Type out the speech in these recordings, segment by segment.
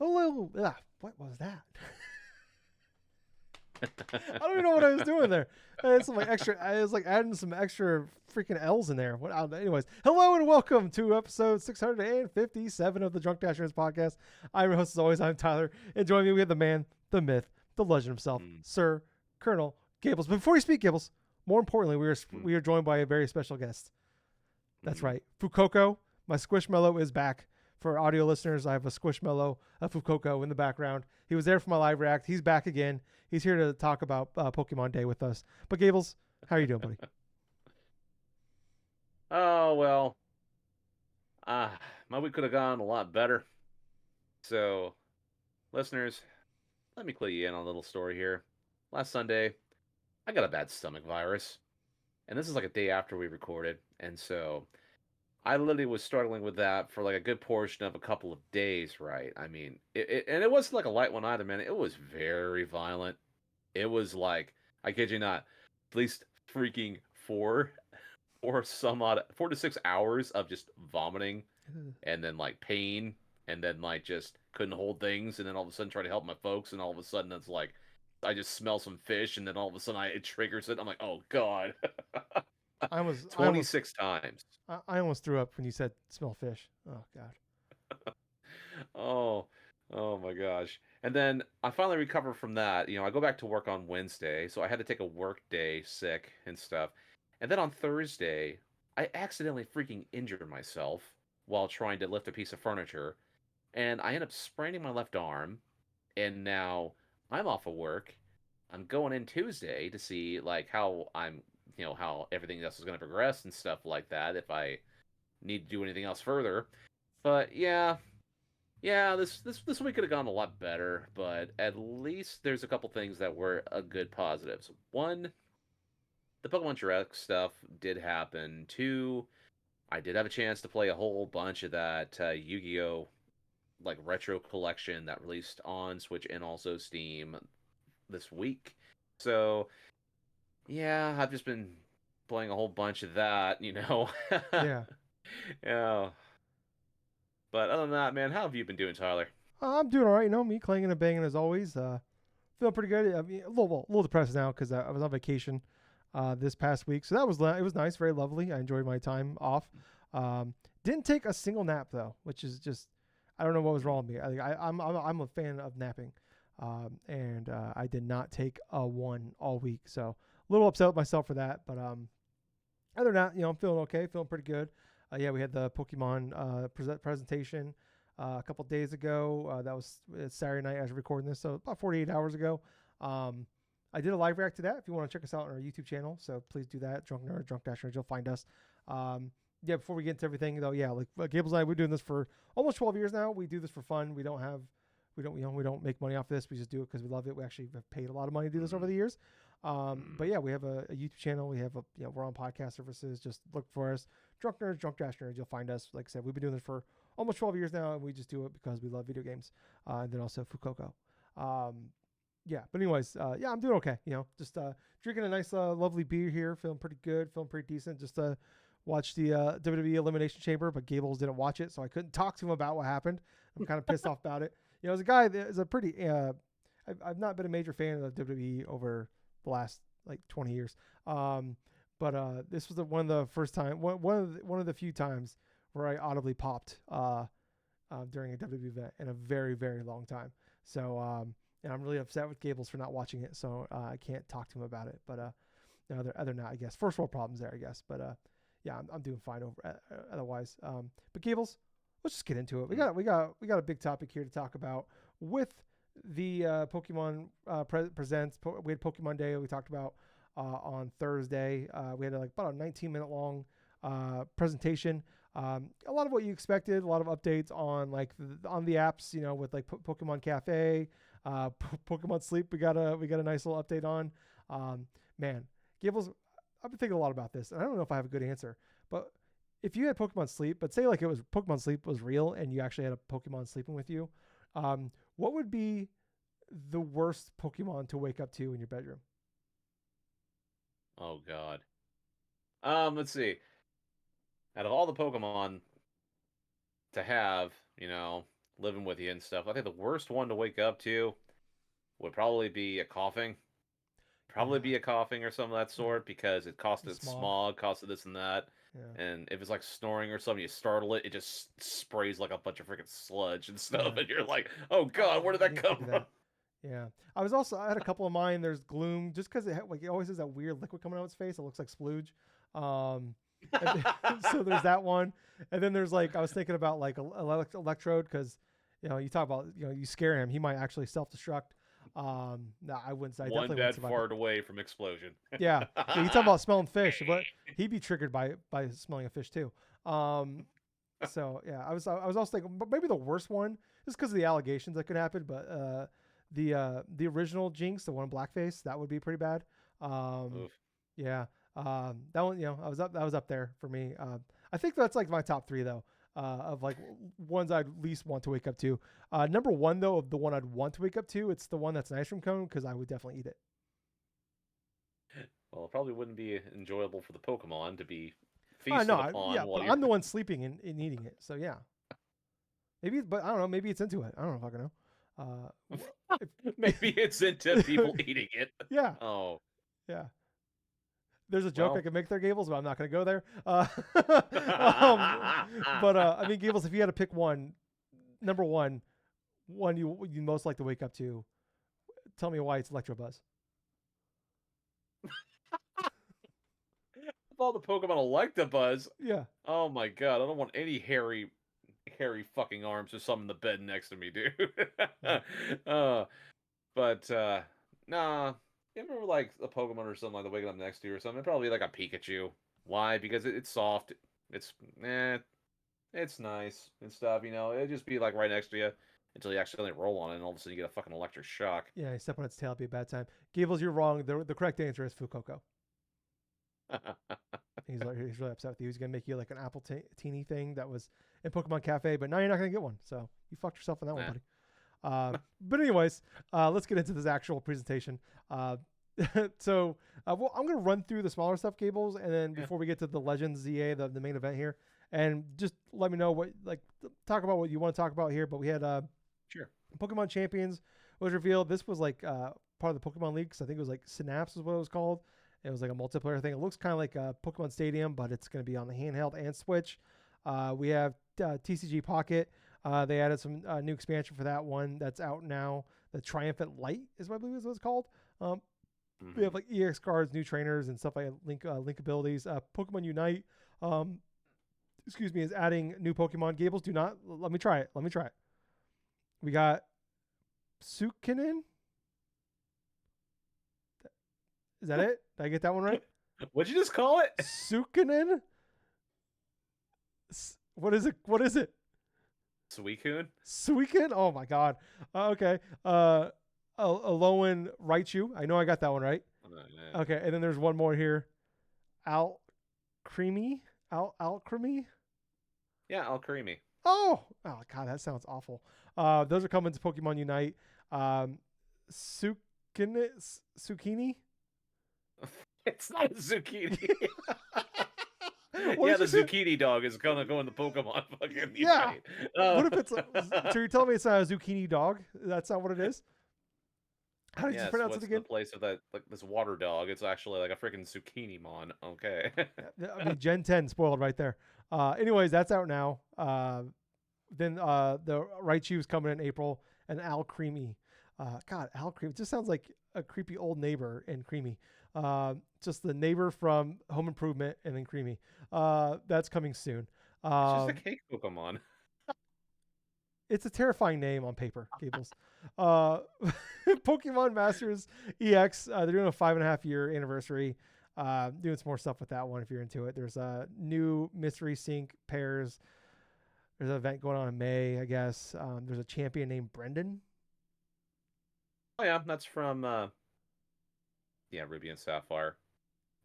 Hello. What was that? I don't even know what I was doing there. It's some like extra. I was like adding some extra freaking L's in there. What? Anyways, hello and welcome to episode 657 of the DrunkNerds podcast. I'm your host as always. I'm Tyler, and joining me we have the man, the myth, the legend himself, Sir Colonel Gables. But before you speak, Gables, more importantly, we are joined by a very special guest. That's right, Fukoko. My Squishmallow is back. For audio listeners, I have a Squishmallow, a Fukoko in the background. He was there for my live react. He's back again. He's here to talk about Pokemon Day with us. But Gables, how are you doing, buddy? Oh, well, my week could have gone a lot better. So, listeners, let me clue you in on a little story here. Last Sunday, I got a bad stomach virus. And this is like a day after we recorded. And so, I literally was struggling with that for like a good portion of a couple of days, right? I mean, and it wasn't like a light one either, man. It was very violent. It was like, I kid you not, at least freaking four to 6 hours of just vomiting and then like pain and then like just couldn't hold things and then all of a sudden try to help my folks and all of a sudden it's like I just smell some fish and then all of a sudden it triggers it. I'm like, oh god. I almost, I almost, 26 times. I almost threw up when you said smell fish. Oh God. Oh, oh my gosh. And then I finally recovered from that. I go back to work on Wednesday, so I had to take a work day sick and stuff. And then on Thursday, I accidentally freaking injured myself while trying to lift a piece of furniture, and I end up spraining my left arm, and now I'm off of work. I'm going in Tuesday to see like how how everything else is going to progress and stuff like that if I need to do anything else further. But yeah, this week could have gone a lot better, but at least there's a couple things that were a good positives. One, the Pokemon Direct stuff did happen. Two, I did have a chance to play a whole bunch of that Yu-Gi-Oh! Like retro collection that released on Switch and also Steam this week. So yeah, I've just been playing a whole bunch of that. Yeah. Yeah. But other than that, man, how have you been doing, Tyler? I'm doing all right. You know me, clanging and banging as always. Feeling pretty good. I mean, a little depressed now because I was on vacation this past week, so it was nice, very lovely. I enjoyed my time off. Didn't take a single nap though, which is just I don't know what was wrong with me. I'm a fan of napping, and I did not take a one all week, so a little upset with myself for that. But other than that, I'm feeling okay, feeling pretty good. Yeah, we had the Pokemon presentation a couple days ago. That was Saturday night as we're recording this, so about 48 hours ago. I did a live react to that. If you want to check us out on our YouTube channel, so please do that. Drunk Nerd, Drunk Nerds, you'll find us. Yeah, before we get into everything though, yeah, like Gables and I, we're doing this for almost 12 years now. We do this for fun. We don't make money off this. We just do it because we love it. We actually have paid a lot of money to do this over the years. But yeah, we have a YouTube channel. We have we're on podcast services. Just look for us, Drunk Nerds, Drunk Nerds. You'll find us. Like I said, we've been doing this for almost 12 years now, and we just do it because we love video games. And then also Fukoko. Yeah, but anyways, yeah, I'm doing okay. Just drinking a nice, lovely beer here. Feeling pretty good. Feeling pretty decent. Just watched the WWE Elimination Chamber, but Gables didn't watch it, so I couldn't talk to him about what happened. I'm kind of pissed off about it. As a guy that is a pretty, I've not been a major fan of the WWE over the last like 20 years. But this was one of the first time, one of the few times where I audibly popped during a WWE event in a very, very long time. So, and I'm really upset with Gables for not watching it, so I can't talk to him about it. But other than that, I guess first world problems there, I guess. But yeah, I'm doing fine over otherwise. But Gables, let's just get into it. We got a big topic here to talk about with the Pokemon presents. We had Pokemon Day. We talked about on Thursday. We had about a 19-minute long presentation. A lot of what you expected. A lot of updates on on the apps. With like Pokemon Cafe, Pokemon Sleep. We got a nice little update on. Man, Gables, I've been thinking a lot about this, and I don't know if I have a good answer. But if you had Pokemon Sleep, but say like it was Pokemon Sleep was real, and you actually had a Pokemon sleeping with you, what would be the worst Pokemon to wake up to in your bedroom? Oh god. Let's see. Out of all the Pokemon to have, living with you and stuff, I think the worst one to wake up to would probably be a coughing. Probably Yeah. be a coughing or something of that Right. sort because it costed Smog. smog, costed this and that. Yeah. And if it's like snoring or something, you startle it, it just sprays like a bunch of freaking sludge and stuff, Yeah. and you're like, "Oh God, where did I that didn't think come of from?" that. Yeah. I had a couple of mine. There's gloom, just because it always has that weird liquid coming out of its face. It looks like splooge. Um, so there's that one, and then there's like I was thinking about like electrode because you talk about you scare him, he might actually self destruct. No, I wouldn't. I One definitely wouldn't bed survive it. fart away from explosion. Yeah, yeah. You talk about smelling fish, but he'd be triggered by smelling a fish too. Um, so yeah, I was also thinking, but maybe the worst one is because of the allegations that could happen. But the original Jinx, the one in blackface, that would be pretty bad. Um, Oof. yeah, that one, that was up there for me. I think that's like my top three though, of like ones I'd least want to wake up to. Number one though, of the one I'd want to wake up to, it's the one that's an ice cream cone because I would definitely eat it. Well, it probably wouldn't be enjoyable for the Pokemon to be feasted No, upon yeah, while but you're. I'm the one sleeping and eating it, so yeah. Maybe, but I don't know. Maybe it's into it. I don't know if I can know. Maybe it's into people eating it. Yeah, Oh, yeah. There's a joke I well. could make there, Gables, but I'm not going to go there. But I mean, Gables, if you had to pick one, number one you most like to wake up to, tell me why it's Electrobuzz. Of all the Pokemon Electabuzz, Yeah, oh my God, I don't want any hairy fucking arms or something in the bed next to me, dude. yeah, uh, but nah. You ever like a Pokemon or something like that waking up next to you or something? It'd probably be like a Pikachu. Why? Because it's soft. It's it's nice and stuff. It'd just be like right next to you until you accidentally roll on it, and all of a sudden you get a fucking electric shock. yeah. You step on its tail, it'd be a bad time. Gables, you're wrong. The correct answer is Fuecoco. He's really upset with you. He's gonna make you like an apple teeny thing that was in Pokemon Cafe, but now you're not gonna get one. So you fucked yourself on that one, Nah. buddy. But anyways, let's get into this actual presentation. Uh, well, I'm gonna run through the smaller stuff, Gables, and then Yeah, before we get to the Legends ZA, the main event here, and just let me know talk about what you want to talk about here. But we had sure. Pokemon Champions was revealed. This was like part of the Pokemon League, because I think it was like Synapse is what it was called. It was like a multiplayer thing. It looks kind of like a Pokemon Stadium, but it's going to be on the handheld and Switch. We have TCG Pocket. They added some new expansion for that one that's out now. The Triumphant Light is what I believe is what it's called. We have like EX cards, new trainers, and stuff like link abilities. Pokemon Unite, is adding new Pokemon. Gables, do not let me try it. Let me try it. We got Sukinin. Is that it? Did I get that one right? What'd you just call it? Sukinin. What is it? What is it? Suicune? Suikin? Oh my god. Okay. Alolan Raichu. I know I got that one right. Oh, yeah. Okay, and then there's one more here. Alcremie? Alcremie? Yeah, Alcremie. Oh god, that sounds awful. Those are coming to Pokemon Unite. Zucchini? It's not a zucchini. What Yeah, did the you say? zucchini dog is gonna go in the Pokemon fucking Yeah. Unite. What if it's so you're telling me it's not a zucchini dog? That's not what it is? How did you Yes, pronounce it what's in the again? place of that like this water dog? It's actually like a freaking zucchini mon. Okay. I mean, Gen 10 spoiled right there. Anyways, that's out now. Then the Raichu's coming in April, and Al Creamy. God, Al Creamy. It just sounds like a creepy old neighbor and Creamy. Just the neighbor from Home Improvement and then Creamy. That's coming soon. It's just a cake Pokemon. It's a terrifying name on paper, Gables. Pokemon Masters EX. They're doing a 5.5-year anniversary. Doing some more stuff with that one if you're into it. There's a new mystery sync pairs. There's an event going on in May, I guess. There's a champion named Brendan. Oh yeah, that's from Ruby and Sapphire.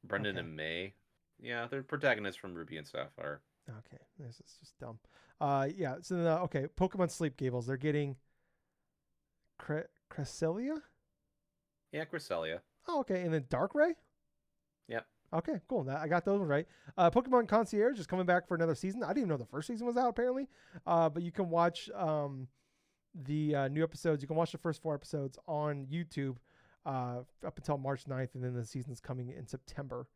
Brendan Okay. and May. Yeah, they're protagonists from Ruby and Sapphire. Okay, this is just dumb. Yeah. So then, okay, Pokemon Sleep Gables. They're getting Cresselia. Yeah, Cresselia. Oh, okay, and then Darkrai. Yep. Okay, cool. I got those ones right. Pokemon Concierge is coming back for another season. I didn't even know the first season was out apparently, but you can watch the new episodes. You can watch the first 4 episodes on YouTube up until March 9th, and then the season's coming in September.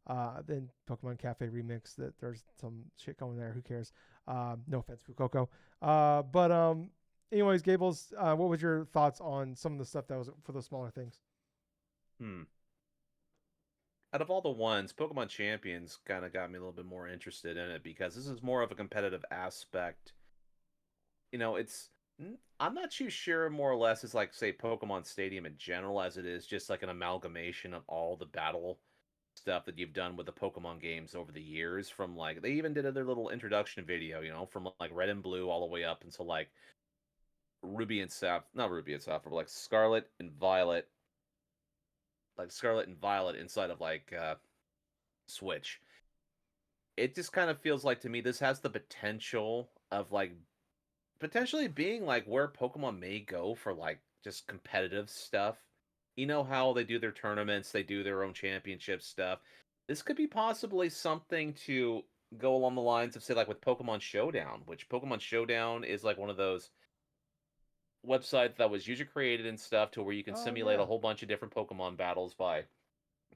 Then Pokemon Cafe Remix. That there's some shit going there. Who cares? No offense, Fukoko. Anyways, Gables, what was your thoughts on some of the stuff that was for those smaller things? Hmm. Out of all the ones, Pokemon Champions kind of got me a little bit more interested in it because this is more of a competitive aspect. It's I'm not too sure. More or less, it's like say Pokemon Stadium in general, as it is just like an amalgamation of all the battle stuff that you've done with the Pokemon games over the years. From like they even did their little introduction video, from like Red and Blue all the way up until like Ruby and Sapphire, not Ruby and Sapphire, but like Scarlet and Violet inside of like Switch. It just kind of feels like to me this has the potential of like potentially being like where Pokemon may go for like just competitive stuff. You know how they do their tournaments, they do their own championship stuff. This could be possibly something to go along the lines of say like with Pokemon Showdown, which Pokemon Showdown is like one of those websites that was user created and stuff to where you can Oh simulate a yeah, whole bunch of different Pokemon battles by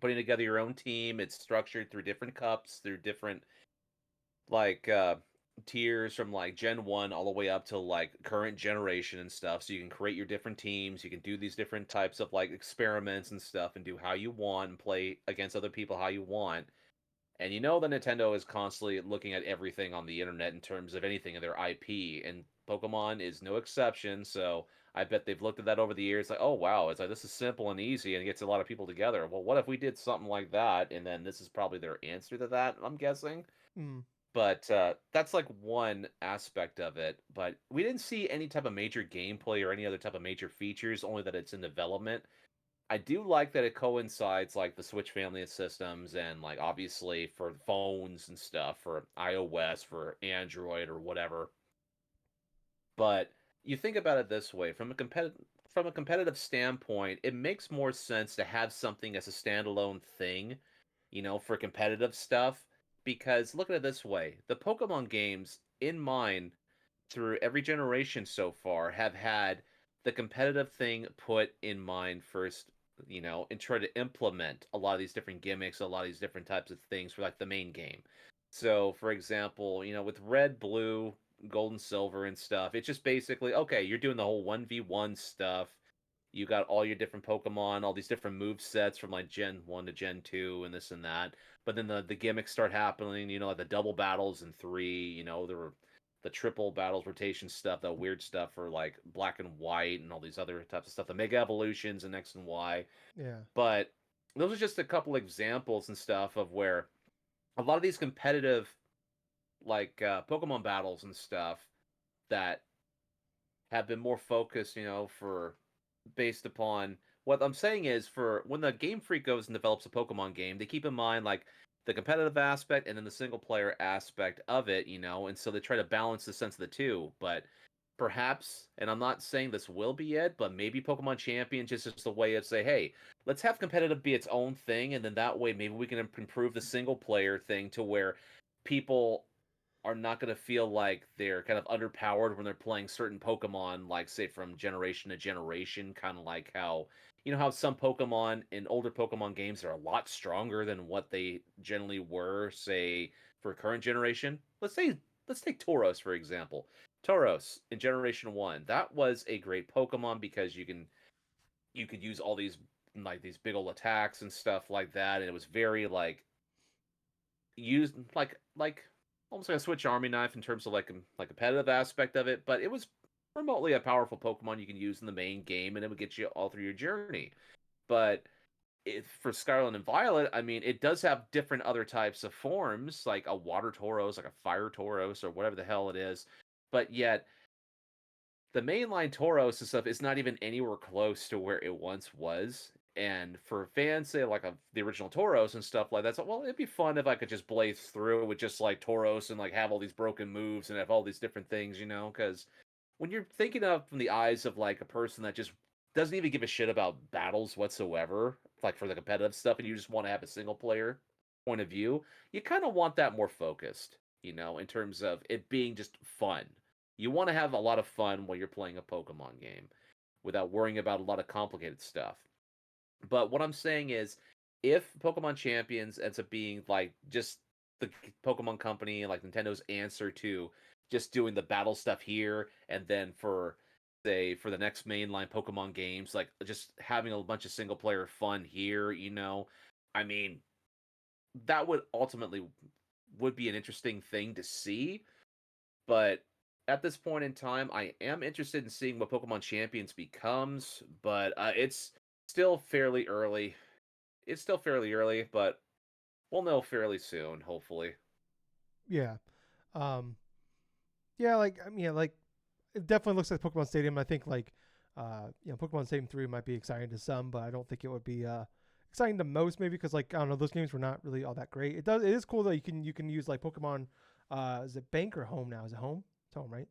putting together your own team. It's structured through different cups, through different like tiers from like Gen 1 all the way up to like current generation and stuff. So you can create your different teams, you can do these different types of like experiments and stuff and do how you want and play against other people how you want. And that Nintendo is constantly looking at everything on the internet in terms of anything in their IP, and Pokemon is no exception. So I bet they've looked at that over the years, like, oh wow, it's like this is simple and easy and it gets a lot of people together. Well, what if we did something like that? And then this is probably their answer to that, I'm guessing. mm. But that's like one aspect of it. But we didn't see any type of major gameplay or any other type of major features, only that it's in development. I do like that it coincides like the Switch family of systems and like obviously for phones and stuff for iOS, for Android or whatever. But you think about it this way, from a competitive standpoint, it makes more sense to have something as a standalone thing, for competitive stuff. Because look at it this way, the Pokemon games in mind through every generation so far have had the competitive thing put in mind first, and try to implement a lot of these different gimmicks, a lot of these different types of things for like the main game. So, for example, with red, blue, gold, and silver and stuff, it's just basically okay, you're doing the whole 1v1 stuff. You got all your different Pokemon, all these different move sets from like Gen 1 to Gen 2 and this and that. But then the gimmicks start happening, like the double battles in 3, there were the triple battles rotation stuff, the weird stuff for like black and white and all these other types of stuff, the mega evolutions and X and Y. Yeah. But those are just a couple examples and stuff of where a lot of these competitive like Pokemon battles and stuff that have been more focused, for based upon what I'm saying is for when the Game Freak goes and develops a Pokemon game, they keep in mind like the competitive aspect and then the single player aspect of it, and so they try to balance the sense of the two. But perhaps, and I'm not saying this will be it, but maybe Pokemon Champions is just a way of say, hey, let's have competitive be its own thing, and then that way maybe we can improve the single player thing to where people are not going to feel like they're kind of underpowered when they're playing certain Pokemon, like say from generation to generation, kind of like how how some Pokemon in older Pokemon games are a lot stronger than what they generally were, say for current generation. Let's take Tauros for example. Tauros in Generation One, that was a great Pokemon because you could use all these like these big old attacks and stuff like that, and it was very used like almost like a Switch Army knife in terms of like competitive aspect of it, but it was remotely a powerful Pokemon you can use in the main game, and it would get you all through your journey. But for Scarlet and Violet, I mean, it does have different other types of forms, like a Water Tauros, like a Fire Tauros, or whatever the hell it is. But yet, the mainline Tauros and stuff is not even anywhere close to where it once was. And for fans, say like of the original Tauros and stuff like that, it's like, well, it'd be fun if I could just blaze through with just like Tauros and like have all these broken moves and have all these different things, because when you're thinking of from the eyes of like a person that just doesn't even give a shit about battles whatsoever, like for the competitive stuff, and you just want to have a single player. point of view, you kind of want that more focused, in terms of it being just fun. You want to have a lot of fun while you're playing a Pokemon game without worrying about a lot of complicated stuff. But what I'm saying is, if Pokemon Champions ends up being like just the Pokemon Company, like Nintendo's answer to just doing the battle stuff here, and then for say for the next mainline Pokemon games, like just having a bunch of single player fun here, I mean, that would ultimately would be an interesting thing to see. But at this point in time, I am interested in seeing what Pokemon Champions becomes, but it's still fairly early. It's still fairly early, but we'll know fairly soon, hopefully. Yeah. Um, yeah, like I mean, like it definitely looks like Pokemon Stadium. I think like Pokemon Stadium 3 might be exciting to some, but I don't think it would be exciting the most, maybe because like I don't know, those games were not really all that great. It is cool though. You can use like Pokemon. Is it Bank or Home now? Is it Home? It's Home, right?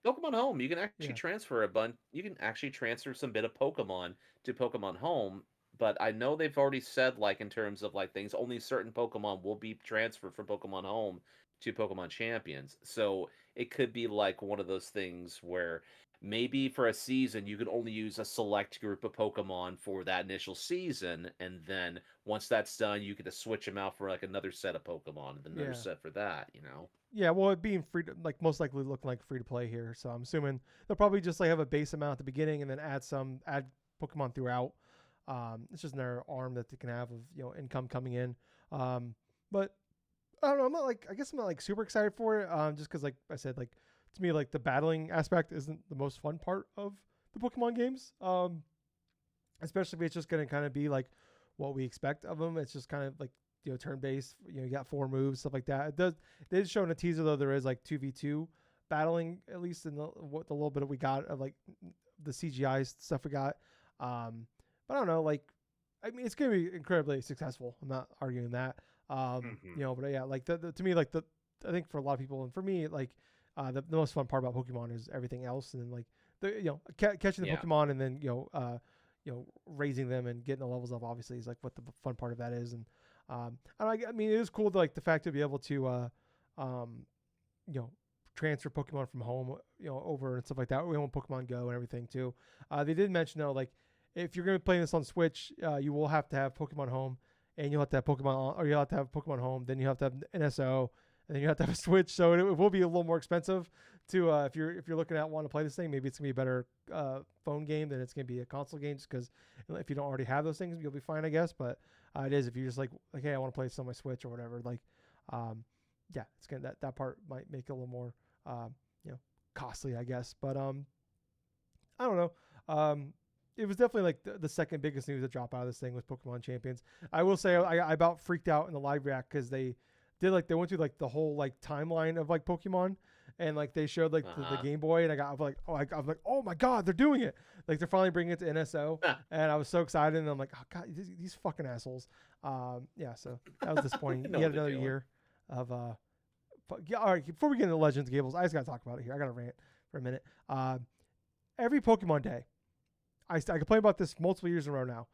Pokemon Home, you can actually Yeah. transfer a bunch. You can actually transfer some bit of Pokemon to Pokemon Home, but I know they've already said, like, in terms of like things, only certain Pokemon will be transferred from Pokemon Home to Pokemon Champions. So it could be like one of those things where maybe for a season you could only use a select group of Pokemon for that initial season, and then once that's done, you get to switch them out for like another set of Pokemon and another Yeah. set for that. Yeah, well, it being free to like most likely looking like free to play here, so I'm assuming they'll probably just like have a base amount at the beginning and then add Pokemon throughout. It's just another arm that they can have of income coming in. But I don't know. I guess I'm not like super excited for it. Just because like I said, like to me like the battling aspect isn't the most fun part of the Pokemon games. Especially if it's just gonna kind of be like what we expect of them. It's just kind of like turn based. You got 4 moves, stuff like that. They did show in a teaser though there is like 2v2 battling, at least in the little bit we got of like the CGI stuff we got. But I don't know. Like I mean, it's gonna be incredibly successful. I'm not arguing that. Hmm. But yeah, like to me like the I think for a lot of people and for me like the most fun part about Pokemon is everything else, and then like the catching the Yeah. Pokemon and then raising them and getting the levels up obviously is like what the fun part of that is. And I mean it is cool to like the fact to be able to um you know transfer Pokemon from home over and stuff like that. We want Pokemon Go and everything too. They did mention though like if you're gonna be playing this on Switch, you will have to have Pokemon Home, and you'll have to have Pokemon, or you'll have to have Pokemon Home. Then you have to have NSO, and then you have to have a Switch. So it will be a little more expensive to if you're looking at wanting to play this thing. Maybe it's gonna be a better phone game than it's gonna be a console game, just because if you don't already have those things, you'll be fine, I guess. But it is if you're just like hey, I want to play this on my Switch or whatever. Like, yeah, it's gonna that part might make it a little more uh, you know costly, I guess. But I don't know. It was definitely like the second biggest news to drop out of this thing was Pokemon Champions. I will say I about freaked out in the live react because they went through like the whole like timeline of like Pokemon, and like they showed like the Uh-huh. Game Boy, and I was like oh my god, they're doing it, like they're finally bringing it to NSO, and I was so excited, and I'm like oh god, these fucking assholes. Yeah, so that was I disappointing. know Yet what they're another doing. year of yeah. All right, before we get into Legends Gables, I just gotta talk about it here. I gotta rant for a minute. Every Pokemon Day. I complain about this multiple years in a row now.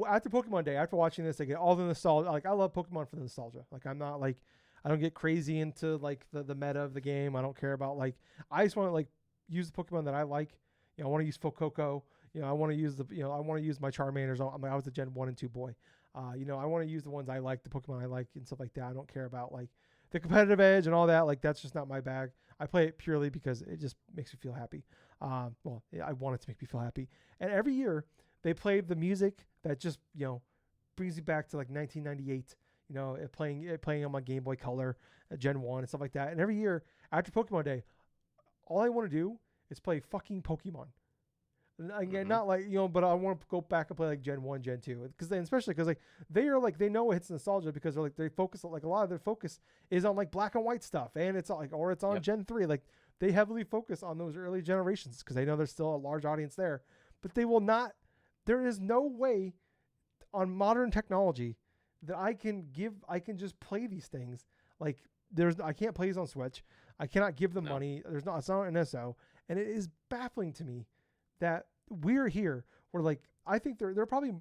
After Pokemon Day, after watching this, I get all the nostalgia. Like I love Pokemon for the nostalgia. Like I'm not like I don't get crazy into like the meta of the game. I don't care about like I just want to like use the Pokemon that I like. I want to use Fuecoco. I want to use I want to use my Charmanders. I was a Gen 1 and 2 boy. I want to use the ones I like, the Pokemon I like and stuff like that. I don't care about like the competitive edge and all that. Like that's just not my bag. I play it purely because it just makes me feel happy. Well, yeah, I want it to make me feel happy. And every year they play the music that just brings you back to like 1998. Playing on my Game Boy Color, Gen 1 and stuff like that. And every year after Pokemon Day, all I want to do is play fucking Pokemon. And again, Hmm. not like but I want to go back and play like Gen 1, Gen 2, because then especially because like they are like they know it hits nostalgia because they focus like a lot of their focus is on like black and white stuff, and it's like or it's on Yep. Gen 3. Like they heavily focus on those early generations because they know there's still a large audience there, but they will not. There is no way on modern technology that I can just play these things. Like I can't play these on Switch. I cannot give them No. money. It's not an NSO, and it is baffling to me that we're here. Where like I think they're probably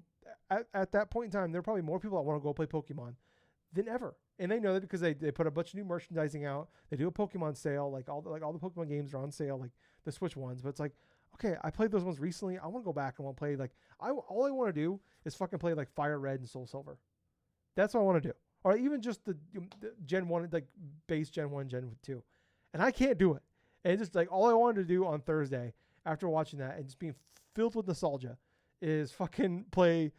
at that point in time there are probably more people that want to go play Pokemon than ever. And they know that because they put a bunch of new merchandising out. They do a Pokemon sale, like all the Pokemon games are on sale, like the Switch ones. But it's like, okay, I played those ones recently. I want to go back and want to play like all I want to do is fucking play like Fire Red and Soul Silver. That's what I want to do. Or even just the Gen 1, like base Gen 1, Gen 2. And I can't do it. And it's just like all I wanted to do on Thursday after watching that and just being filled with nostalgia is fucking play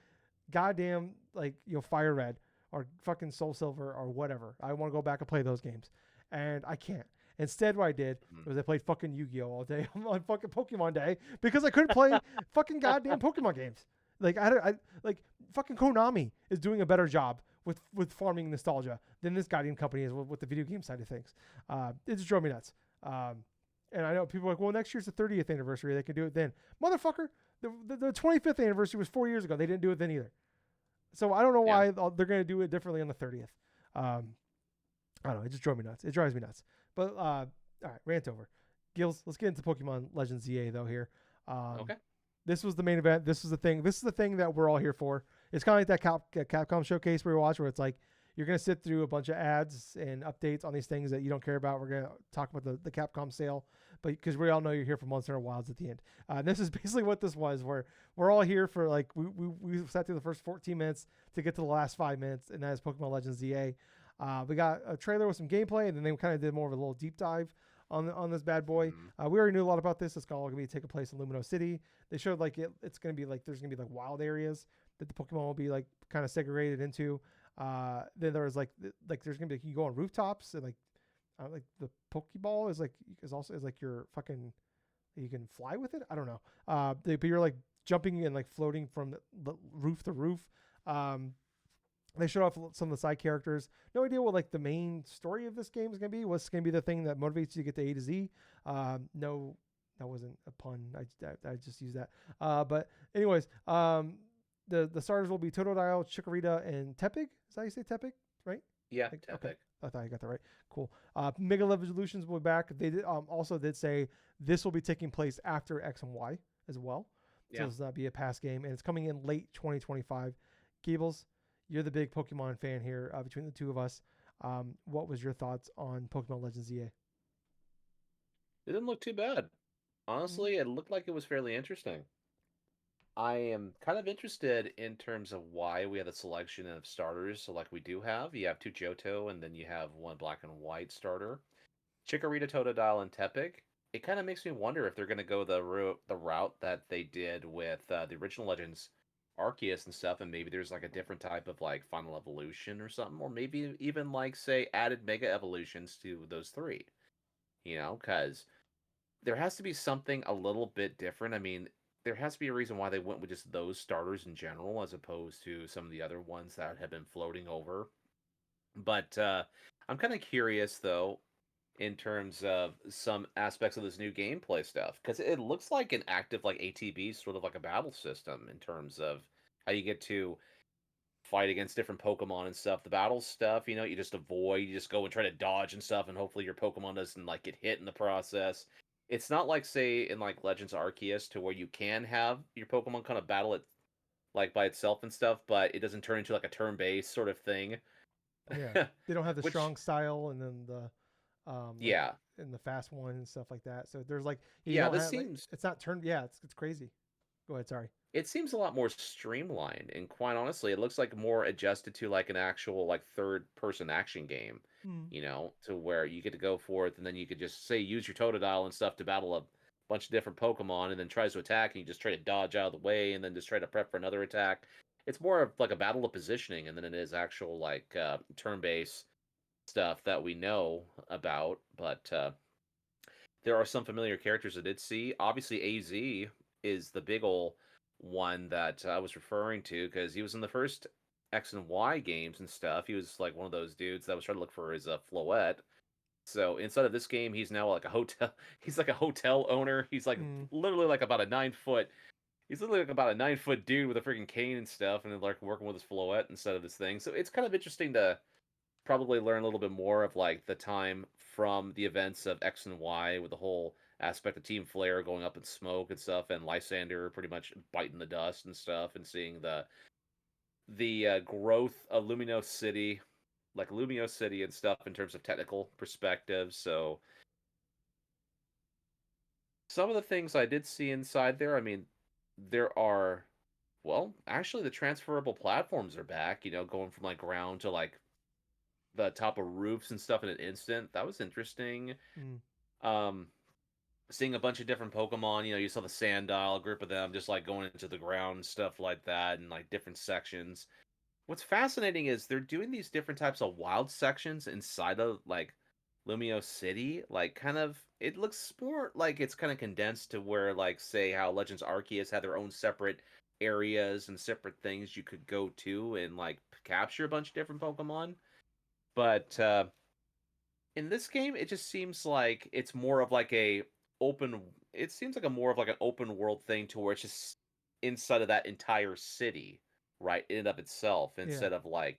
goddamn like Fire Red or fucking Soul Silver or whatever. I want to go back and play those games, and I can't. Instead, what I did was I played fucking Yu-Gi-Oh all day on fucking Pokemon Day because I couldn't play fucking goddamn Pokemon games. Like I like fucking Konami is doing a better job with farming nostalgia than this goddamn company is with the video game side of things. It just drove me nuts. And I know people are like, well, next year's the 30th anniversary. They can do it then. Motherfucker, the 25th anniversary was 4 years ago. They didn't do it then either. So I don't know why they're going to do it differently on the 30th. I don't know. It just drove me nuts. It drives me nuts. But all right, rant over. Gills, let's get into Pokemon Legends ZA though here. Okay. This was the main event. This is the thing. This is the thing that we're all here for. It's kind of like that Capcom showcase we watch where it's like you're going to sit through a bunch of ads and updates on these things that you don't care about. We're going to talk about the Capcom sale, but because we all know you're here for Monster Hunter Wilds at the end. This is basically what this was, where we're all here for like we sat through the first 14 minutes to get to the last 5 minutes, and that is Pokemon Legends ZA. We got a trailer with some gameplay, and then they kind of did more of a little deep dive on this bad boy. We already knew a lot about this. It's all going to be taking place in Lumino City. They showed like it's going to be like there's going to be like wild areas that the Pokemon will be like kind of segregated into. Then there was like there's going to be you go on rooftops and like the Pokeball is like your fucking you can fly with it. I don't know. But you're like jumping and like floating from the roof to roof. They showed off some of the side characters. No idea what like the main story of this game is going to be. What's going to be the thing that motivates you to get to A to Z? No, that wasn't a pun. I just used that. But anyways, the starters will be Totodile, Chikorita, and Tepig. Is that how you say Tepig? Right? Yeah, Like, Tepig. okay. I thought I got that right. Cool. Mega Evolutions will be back. They did, also did say this will be taking place after X and Y as well. So this will not be a past game, and it's coming in late 2025. Gables, you're the big Pokemon fan here between the two of us. What was your thoughts on Pokemon Legends ZA? It didn't look too bad. Honestly, it looked like it was fairly interesting. I am kind of interested in terms of why we have a selection of starters. So, like we do have, you have two Johto, and then you have one black and white starter. Chikorita, Totodile, and Tepig. It kind of makes me wonder if they're going to go the route that they did with the original Legends Arceus and stuff, and maybe there's like a different type of like final evolution or something, or maybe even like say added mega evolutions to those three. Because there has to be something a little bit different. I mean, there has to be a reason why they went with just those starters in general, as opposed to some of the other ones that have been floating over. But I'm kind of curious though in terms of some aspects of this new gameplay stuff because it looks like an active like ATB, sort of like a battle system in terms of how you get to fight against different Pokemon and stuff. The battle stuff, you just avoid, you just go and try to dodge and stuff, and hopefully your Pokemon doesn't like get hit in the process. It's not like say in like Legends Arceus to where you can have your Pokemon kind of battle it like by itself and stuff, but it doesn't turn into like a turn-based sort of thing. Yeah, they don't have the Which strong style and then the like yeah. in the fast one and stuff like that. So there's like you Yeah, don't this have like seems it's not turned. Yeah, it's crazy. Go ahead. Sorry. it seems a lot more streamlined, and quite honestly, it looks like more adjusted to like an actual like third person action game, Hmm. to where you get to go forth and then you could just say use your Totodile and stuff to battle a bunch of different Pokemon and then tries to attack and you just try to dodge out of the way and then just try to prep for another attack. It's more of like a battle of positioning and then it is actual like turn-based stuff that we know about, but there are some familiar characters I did see. Obviously, AZ is the big ol' one that I was referring to because he was in the first X and Y games and stuff. He was like one of those dudes that was trying to look for his Floette. So inside of this game, he's now like a hotel. He's like a hotel owner. He's like Hmm. literally like about a 9 foot. He's literally like about a 9 foot dude with a freaking cane and stuff, and then like working with his Floette instead of his thing. So it's kind of interesting to probably learn a little bit more of like the time from the events of X and Y with the whole aspect of Team Flare going up in smoke and stuff, and Lysander pretty much biting the dust and stuff, and seeing the growth of Luminos City like Lumio City and stuff in terms of technical perspective. So some of the things I did see inside there, I mean, there are, well, actually the transferable platforms are back, going from like ground to like the top of roofs and stuff in an instant. That was interesting. Mm. Um, Seeing a bunch of different Pokemon, you saw the Sandile, a group of them just like going into the ground and stuff like that, and like different sections. What's fascinating is they're doing these different types of wild sections inside of like Lumio City. Like, kind of, it looks more like it's kind of condensed to where, like, say, how Legends Arceus had their own separate areas and separate things you could go to and like capture a bunch of different Pokemon. But in this game, it just seems like it's more of like a open. It seems like a more of like an open world thing to where it's just inside of that entire city, right, in and of itself, Yeah. instead of like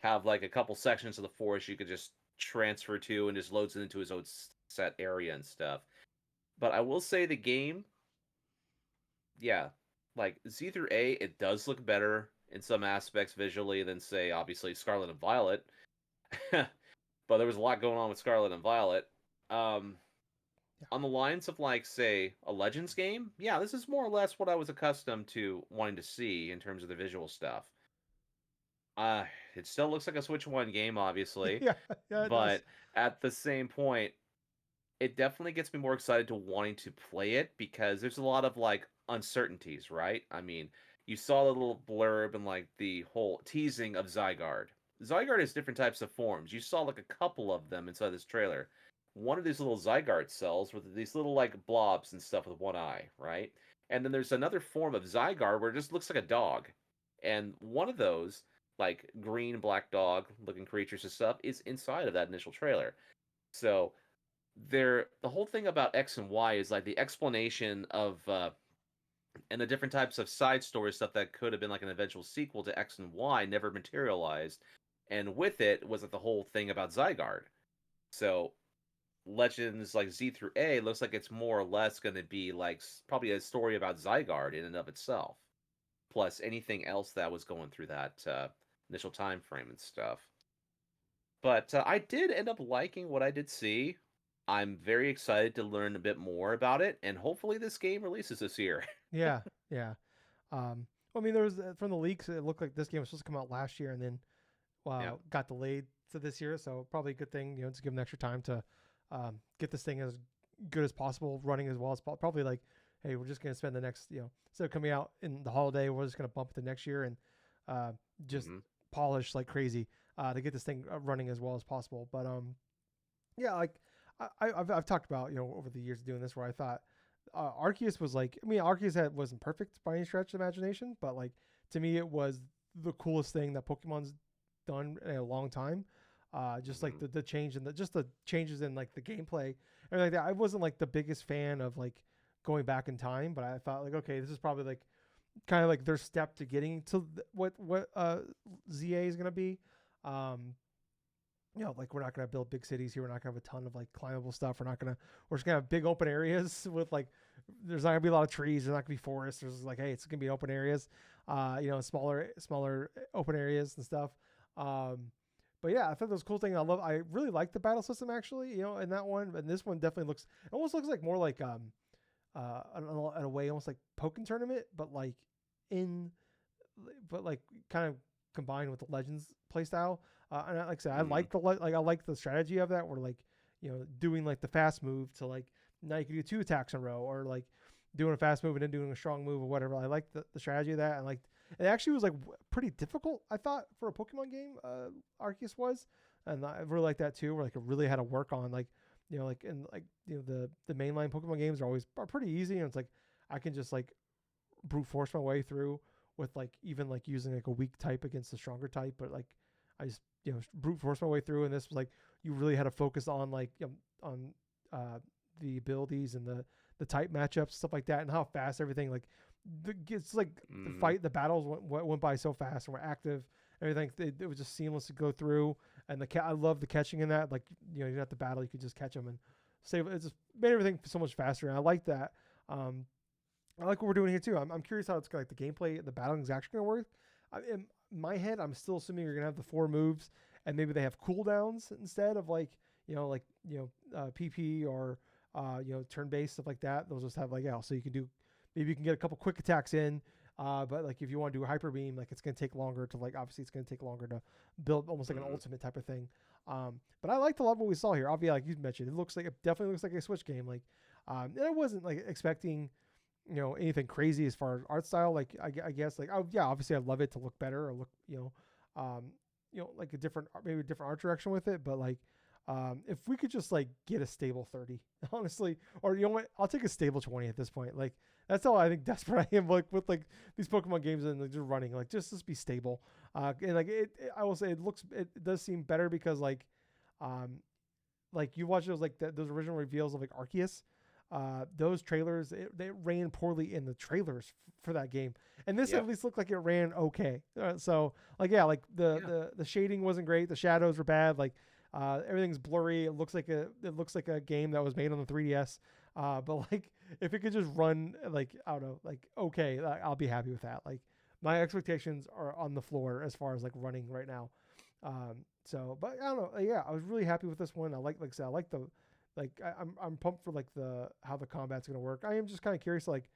have like a couple sections of the forest you could just transfer to and just loads it into his own set area and stuff. But I will say the game, yeah, like Z through A, it does look better in some aspects visually than say obviously Scarlet and Violet. But there was a lot going on with Scarlet and Violet. Um, Yeah. on the lines of like say a Legends game, yeah, this is more or less what I was accustomed to wanting to see in terms of the visual stuff. Uh, it still looks like a Switch One game, obviously, Yeah. Yeah. It does. but at the same point, it definitely gets me more excited to wanting to play it because there's a lot of like uncertainties, right? I mean, you saw the little blurb and like the whole teasing of Zygarde. Zygarde has different types of forms. You saw like a couple of them inside this trailer. One of these little Zygarde cells with these little like blobs and stuff with one eye, right? And then there's another form of Zygarde where it just looks like a dog. And one of those, like green black dog looking creatures and stuff, is inside of that initial trailer. So the whole thing about X and Y is like the explanation of and the different types of side story stuff that could have been like an eventual sequel to X and Y never materialized, and with it was like the whole thing about Zygarde. So Legends like Z through A looks like it's more or less going to be like probably a story about Zygarde in and of itself, plus anything else that was going through that initial time frame and stuff. But I did end up liking what I did see. I'm very excited to learn a bit more about it, and hopefully this game releases this year. Yeah. Yeah. I mean, there was from the leaks, it looked like this game was supposed to come out last year and then Yeah. got delayed to this year. So probably a good thing, to give them extra time to get this thing as good as possible, running as well as probably like, hey, we're just gonna spend the next, instead of coming out in the holiday, we're just gonna bump it to next year and just Hmm. polish like crazy to get this thing running as well as possible. But yeah, like I've talked about over the years doing this where I thought Arceus was like, I mean, wasn't perfect by any stretch of the imagination, but like to me it was the coolest thing that Pokemon's done in a long time. Just like Hmm. the change in the changes in like the gameplay and like that. I wasn't like the biggest fan of like going back in time, but I thought like, okay, this is probably like kind of like their step to getting to what ZA is gonna be. Um, like we're not gonna build big cities here. We're not gonna have a ton of like climbable stuff. We're just gonna have big open areas with like, there's not gonna be a lot of trees. There's not gonna be forests. There's like, hey, it's gonna be open areas, smaller open areas and stuff. Um, but yeah, I thought that was a cool thing. I really like the battle system actually, in that one. And this one definitely it almost looks like more like, in a way, almost like Pokken Tournament, but like in, but like kind of combined with the Legends playstyle. And like I said, I Hmm. like I like the strategy of that. Where like doing like the fast move to like now you can do two attacks in a row, or like doing a fast move and then doing a strong move or whatever. I like the strategy of that, and like it actually was like pretty difficult. I thought for a Pokemon game, Arceus was, and I really like that too. Where like it really had to work on like like and like the mainline Pokemon games are pretty easy, and it's like I can just like brute force my way through with like even like using like a weak type against a stronger type, but like I just brute force my way through, and this was like you really had to focus on like on uh, the abilities and the type matchups stuff like that, and how fast everything like it's like Hmm. the battles went by so fast and were active. Everything it was just seamless to go through, and I love the catching in that. Like you didn't have to battle; you could just catch them and save. It just made everything so much faster, and I like that. I like what we're doing here too. I'm curious how it's like the gameplay, the battling is actually going to work. my head, I'm still assuming you're gonna have the 4 moves, and maybe they have cooldowns instead of like PP or turn based stuff like that. They'll just have like so you can do maybe you can get a couple quick attacks in. But like if you want to do a hyper beam, like it's gonna take longer to like obviously it's gonna take longer to build almost like an ultimate type of thing. But I liked a lot of what we saw here. Obviously, like you mentioned, it definitely looks like a Switch game. Like, and I wasn't like expecting anything crazy as far as art style. Like I guess like yeah, obviously I love it to look better or look like a different maybe a different art direction with it. But like if we could just like get a stable 30, honestly, or you know what, I'll take a stable 20 at this point. Like that's how I think desperate I am like with like these Pokemon games and like, just running like just be stable. And like I will say it does seem better because like you watch those like those original reveals of like Arceus. Those trailers they ran poorly in the trailers for that game, and this at least looked like it ran okay. So like yeah, like the shading wasn't great, the shadows were bad, like everything's blurry. It looks like a game that was made on the 3DS. But like if it could just run like I don't know like okay, I'll be happy with that. Like my expectations are on the floor as far as like running right now. So but I don't know. Yeah, I was really happy with this one. I said I like the like I'm pumped for like the how the combat's gonna work. I am just kind of curious like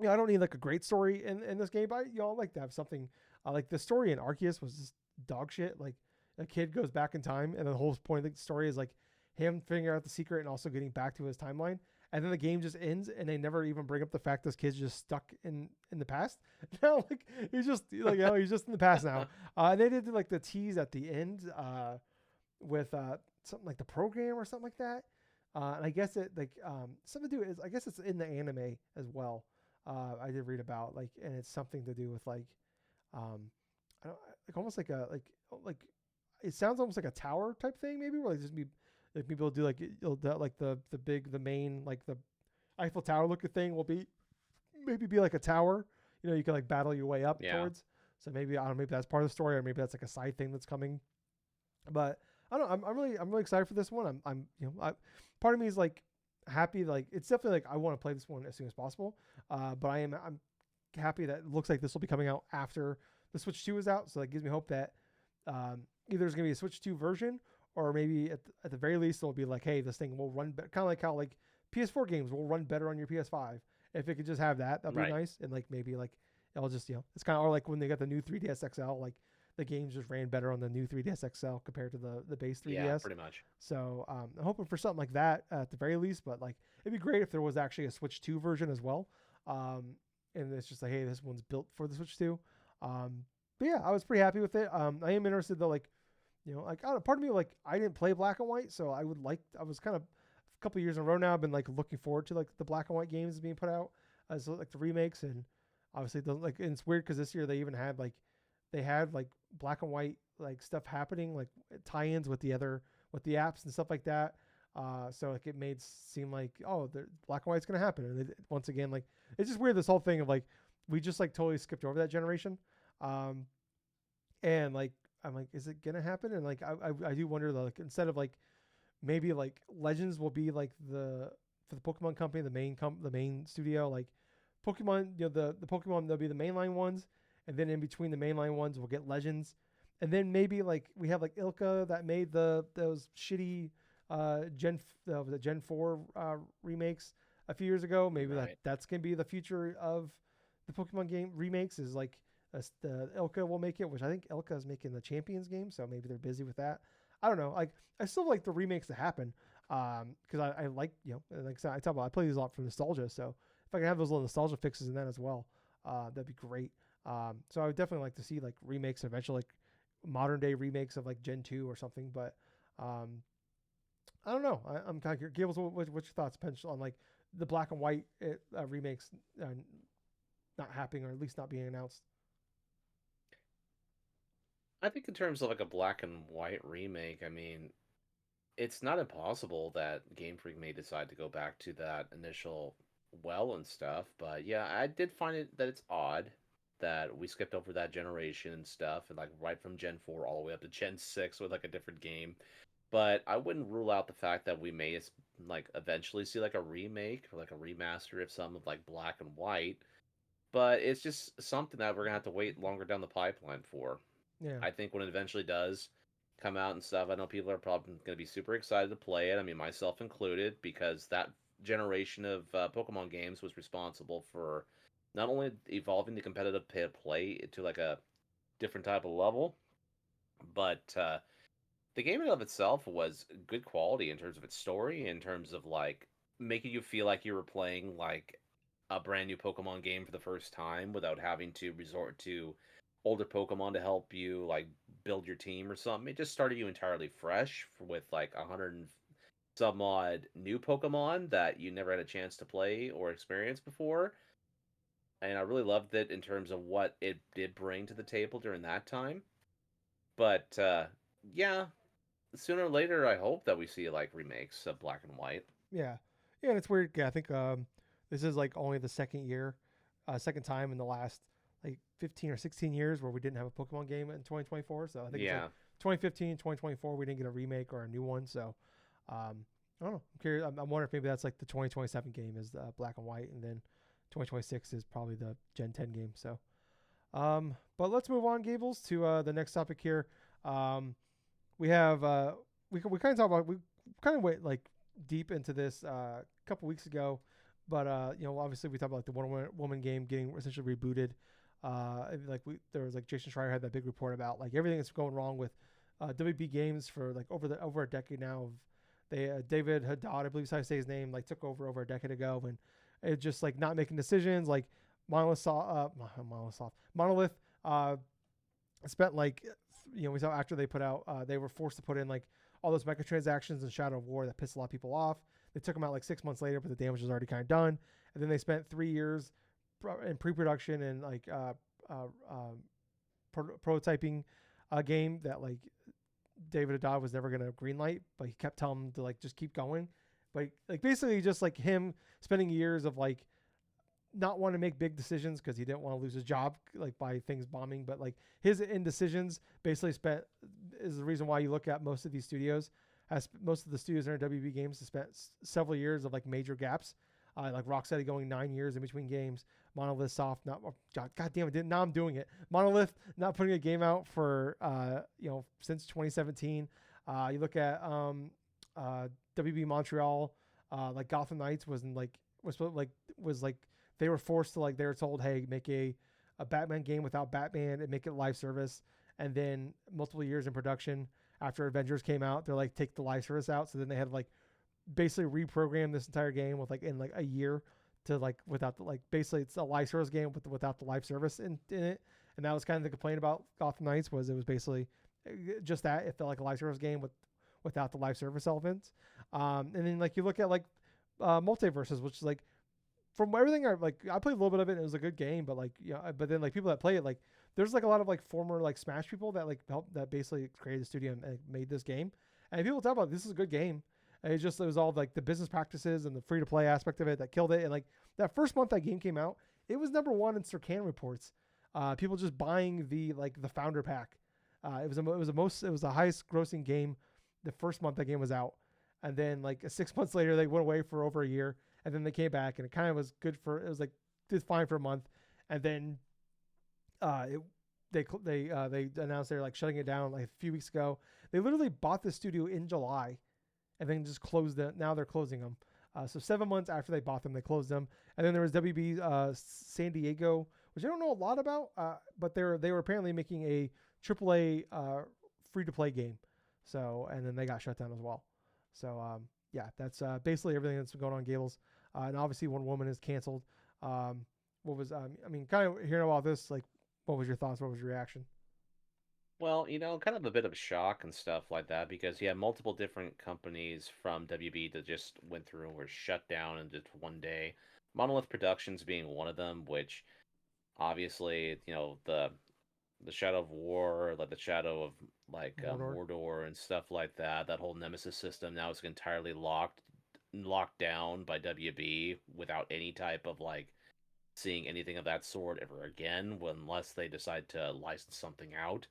I don't need like a great story in this game, but I like to have something like the story in Arceus was just dog shit. Like a kid goes back in time, and the whole point of the story is like him figuring out the secret and also getting back to his timeline. And then the game just ends, and they never even bring up the fact this kid's just stuck in the past. No, like he's just like he's just in the past now. And they did like the tease at the end with something like the program or something like that. And I guess it like something to do is I guess it's in the anime as well. I did read about like, and it's something to do with like, I don't like almost like a like it sounds almost like a tower type thing maybe where like just be like maybe they'll do like like the main like the Eiffel Tower looking thing will be maybe be like a tower. You can like battle your way up towards. So maybe I don't know, maybe that's part of the story or maybe that's like a side thing that's coming. But I don't know. I'm really excited for this one. Part of me is like happy. Like it's definitely like I want to play this one as soon as possible. But I'm happy that it looks like this will be coming out after the Switch 2 is out. So that gives me hope that either there's gonna be a Switch 2 version or maybe at the very least it'll be like, hey, this thing will run better. Kind of like how like PS4 games will run better on your PS5. If it could just have that, that'd be nice. And like maybe like it'll just it's kind of or like when they got the new 3DS XL, like the games just ran better on the new 3DS XL compared to the base 3DS. Yeah, pretty much. So I'm hoping for something like that at the very least. But like it'd be great if there was actually a Switch 2 version as well. And it's just like, hey, this one's built for the Switch 2. But yeah, I was pretty happy with it. I am interested though, like, like I don't know, part of me like I didn't play Black and White, so I was kind of a couple of years in a row now. I've been like looking forward to like the Black and White games being put out as like the remakes, and obviously like and it's weird because this year they even had like Black and White like stuff happening like tie-ins with the apps and stuff like that. So like it made seem like the Black and White's gonna happen, and once again like it's just weird this whole thing of like we just like totally skipped over that generation. And like I'm like, is it gonna happen? And like I do wonder though, like instead of like maybe like Legends will be like for the Pokemon company, the main studio, like Pokemon, the Pokemon they'll be the mainline ones, and then in between the mainline ones we'll get Legends, and then maybe like we have like Ilka that made those shitty Gen 4 remakes a few years ago. Maybe that's gonna be the future of the Pokemon game remakes is like the Ilka will make it, which I think Ilka is making the Champions game, so maybe they're busy with that. I don't know. Like I still like the remakes to happen because I like like I talk about I play these a lot for nostalgia, so if I can have those little nostalgia fixes in that as well, that'd be great. So I would definitely like to see like remakes eventually, like modern day remakes of like Gen 2 or something. But I don't know. I'm kind of curious. Gables, what's your thoughts, potential on like the Black and White remakes not happening or at least not being announced? I think in terms of like a Black and White remake, I mean, it's not impossible that Game Freak may decide to go back to that initial well and stuff. But yeah, I did find it that it's odd that we skipped over that generation and stuff, and like right from Gen 4 all the way up to Gen 6 with like a different game. But I wouldn't rule out the fact that we may like eventually see like a remake or like a remaster of some of like Black and White. but it's just something that we're gonna have to wait longer down the pipeline for. Yeah. I think when it eventually does come out and stuff, I know people are probably going to be super excited to play it. I mean, myself included, because that generation of Pokemon games was responsible for not only evolving the competitive play to like a different type of level, but the game in of itself was good quality in terms of its story, in terms of like making you feel like you were playing like a brand new Pokemon game for the first time without having to resort to older Pokemon to help you like build your team or something. It just started you entirely fresh with like 100 and some odd new Pokemon that you never had a chance to play or experience before. And I really loved it in terms of what it did bring to the table during that time. But yeah, sooner or later, I hope that we see like remakes of Black and White. Yeah. Yeah, and it's weird. Yeah, I think this is like only the second time in the last like 15 or 16 years where we didn't have a Pokemon game in 2024. So I think it's like Yeah, 2015, 2024, we didn't get a remake or a new one. So I don't know. I'm curious. I'm wondering if maybe that's like the 2027 game is Black and White, and then 2026 is probably the Gen 10 game. So, but let's move on, Gables, to the next topic here. Um, we have we kind of talk about we kind of went like deep into this a couple weeks ago, but obviously we talked about like the Wonder Woman game getting essentially rebooted. Like there was like Jason Schreier had that big report about like everything that's going wrong with WB Games for like over a decade now. Of they David Haddad, I believe is how I say his name, like took over a decade ago, and it just like not making decisions. Like Monolith spent like we saw after they put out they were forced to put in like all those microtransactions in Shadow of War that pissed a lot of people off. They took them out like 6 months later, but the damage was already kind of done. And then they spent 3 years in pre-production and like prototyping a game that like David Haddad was never gonna greenlight, but he kept telling them to like just keep going. But like basically just like him spending years of like not want to make big decisions because he didn't want to lose his job like by things bombing, but like his indecisions basically spent is the reason why you look at most of these studios, as most of the studios in our WB games have spent several years of like major gaps. Like Rocksteady going 9 years in between games, Monolith Soft not God damn it, now I'm doing it. Monolith not putting a game out for since 2017. You look at WB Montreal, like Gotham Knights was like they were forced to like they were told, hey, make a Batman game without Batman and make it live service. And then multiple years in production after Avengers came out, they're like take the live service out. So then they had like basically reprogram this entire game with like in like a year to like without the like basically it's a live service game without the live service in it. And that was kind of the complaint about Gotham Knights was it was basically just that it felt like a live service game without the live service elements. And then like you look at like multiverses, which is like from everything I played a little bit of it and it was a good game, but like but then like people that play it like there's like a lot of like former like Smash people that like helped that basically created the studio and made this game. And people talk about this is a good game. And it was all like the business practices and the free to play aspect of it that killed it. And like that first month that game came out, it was #1 in Circan reports. People just buying the founder pack. It was the highest grossing game the first month that game was out. And then like 6 months later they went away for over a year. And then they came back, and it kind of was good for. It was like did fine for a month, and then they announced they're like shutting it down like a few weeks ago. They literally bought the studio in July, and then just closed it. Now they're closing them. So 7 months after they bought them, they closed them. And then there was WB San Diego, which I don't know a lot about, but they were apparently making a AAA free to play game. So and then they got shut down as well. So yeah, that's basically everything that's been going on Gables. And obviously, Wonder Woman is canceled. What was kind of hearing about this? Like, what was your thoughts? What was your reaction? Well, kind of a bit of a shock and stuff like that because you had multiple different companies from WB that just went through and were shut down in just one day. Monolith Productions being one of them, which obviously, the Shadow of War, like the Shadow of like Mordor. Mordor and stuff like that. That whole Nemesis system now is entirely locked down by WB without any type of like seeing anything of that sort ever again, unless they decide to license something out.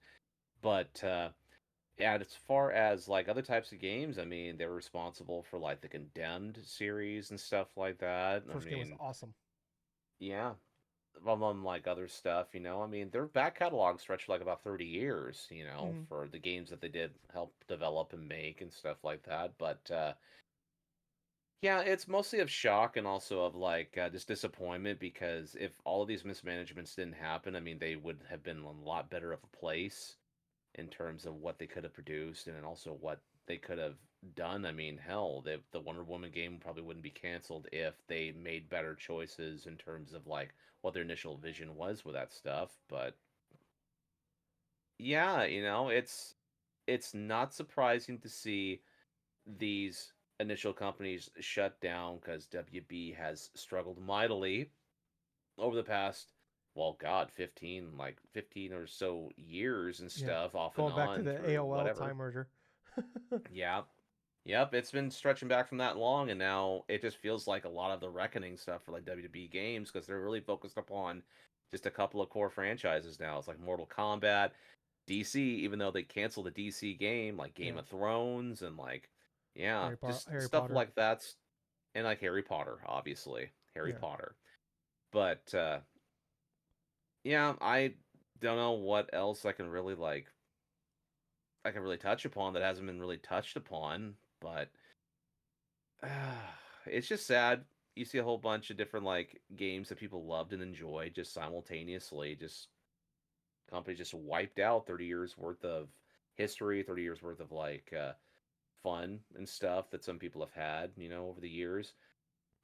But yeah, as far as like other types of games, I mean, they were responsible for like the Condemned series and stuff like that. I First game was mean, awesome. yeah, unlike other stuff, I mean, their back catalog stretched like about 30 years, Mm-hmm. for the games that they did help develop and make and stuff like that. But yeah, it's mostly of shock and also of like just disappointment because if all of these mismanagements didn't happen, I mean, they would have been in a lot better of a place in terms of what they could have produced and then also what they could have done. I mean, hell, the Wonder Woman game probably wouldn't be canceled if they made better choices in terms of like what their initial vision was with that stuff. But yeah, it's not surprising to see these initial companies shut down because WB has struggled mightily over the past, well, God, 15 or so years and Yeah. stuff, off and Going back to on the through AOL whatever. time merger. Yeah. Yep, it's been stretching back from that long, and now it just feels like a lot of the reckoning stuff for like WB games because they're really focused upon just a couple of core franchises now. It's like Mortal Kombat, DC, even though they canceled the DC game, like Game Yeah. of Thrones, and like, yeah, just Harry stuff Potter. like that's, and like Harry Potter, obviously, Harry Yeah. Potter. But yeah, I don't know what else I can really touch upon that hasn't been really touched upon, but it's just sad. You see a whole bunch of different like games that people loved and enjoyed just simultaneously, just companies just wiped out 30 years worth of history, 30 years worth of like fun and stuff that some people have had, over the years.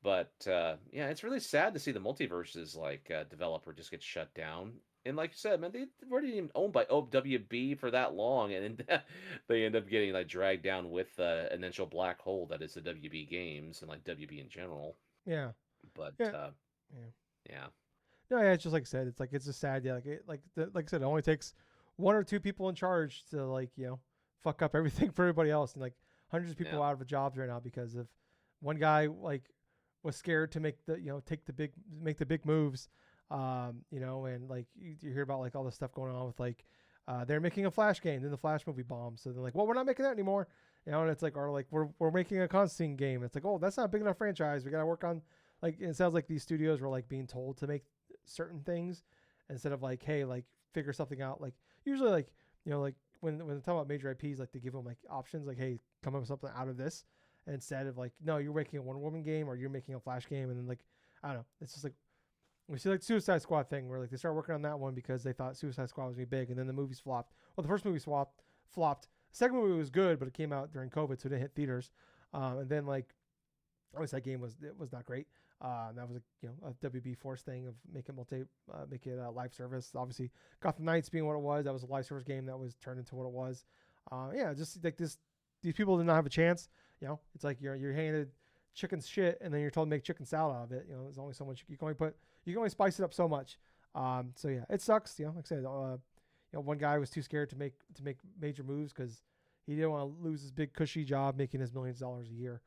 But yeah, it's really sad to see the multiverses like developer just get shut down. And like you said, man, they weren't even owned by OWB for that long, and they end up getting like dragged down with an initial black hole that is the WB games and like WB in general. Yeah. But Yeah. Yeah. yeah, No, yeah, it's just like I said. It's like it's just sad. Yeah, like I said, it only takes one or two people in charge to like fuck up everything for everybody else, and like hundreds of people yeah, out of jobs right now because of one guy like was scared to make the make the big moves, and like you hear about like all this stuff going on with like they're making a Flash game, then the Flash movie bombs, so they're like, well, we're not making that anymore, and it's like or like we're making a Constantine game. It's like, oh, that's not a big enough franchise. We gotta work on like it sounds like these studios were like being told to make certain things instead of like, hey, like figure something out. Like usually, like like when they talk about major IPs, like they give them like options, like, hey, come up with something out of this, instead of like, no, you're making a Wonder Woman game or you're making a Flash game, and then like I don't know, it's just like we see like Suicide Squad thing where like they started working on that one because they thought Suicide Squad was gonna be big, and then the movies flopped. Well, the first movie flopped. The second movie was good, but it came out during COVID, so it didn't hit theaters. And then like obviously that game was not great. That was a WB Force thing of make it a live service. Obviously, Gotham Knights being what it was, that was a live service game that was turned into what it was. Yeah, just like these people did not have a chance. It's like you're handed chicken shit and then you're told to make chicken salad out of it. There's only so much you can only spice it up so much. So yeah, it sucks. Like I said, one guy was too scared to make major moves because he didn't want to lose his big cushy job making his millions of dollars a year.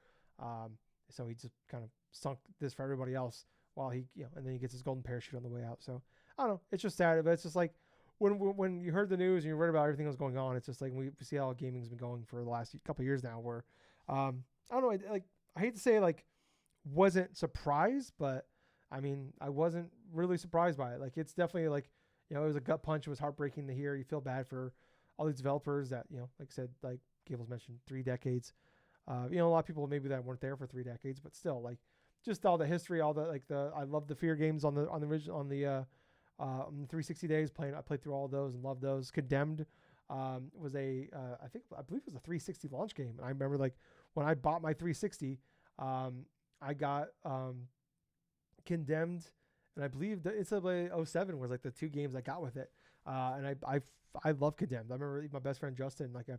So he just kind of sunk this for everybody else while and then he gets his golden parachute on the way out. So I don't know. It's just sad, but it's just like when you heard the news and you read about everything that was going on, it's just like we see how gaming's been going for the last couple of years now. Where I don't know. I hate to say like wasn't surprised, but I mean I wasn't really surprised by it. Like it's definitely like it was a gut punch. It was heartbreaking to hear. You feel bad for all these developers that like I said, like Gables mentioned, 3 decades. A lot of people maybe that weren't there for 3 decades, but still, like, just all the history, all the like the I love the Fear games on the original on the 360 days playing. I played through all of those and loved those. Condemned was I believe it was a 360 launch game, and I remember like when I bought my 360, I got Condemned, and I believe that it's like '07 was like the two games I got with it, and I love Condemned. I remember my best friend Justin, like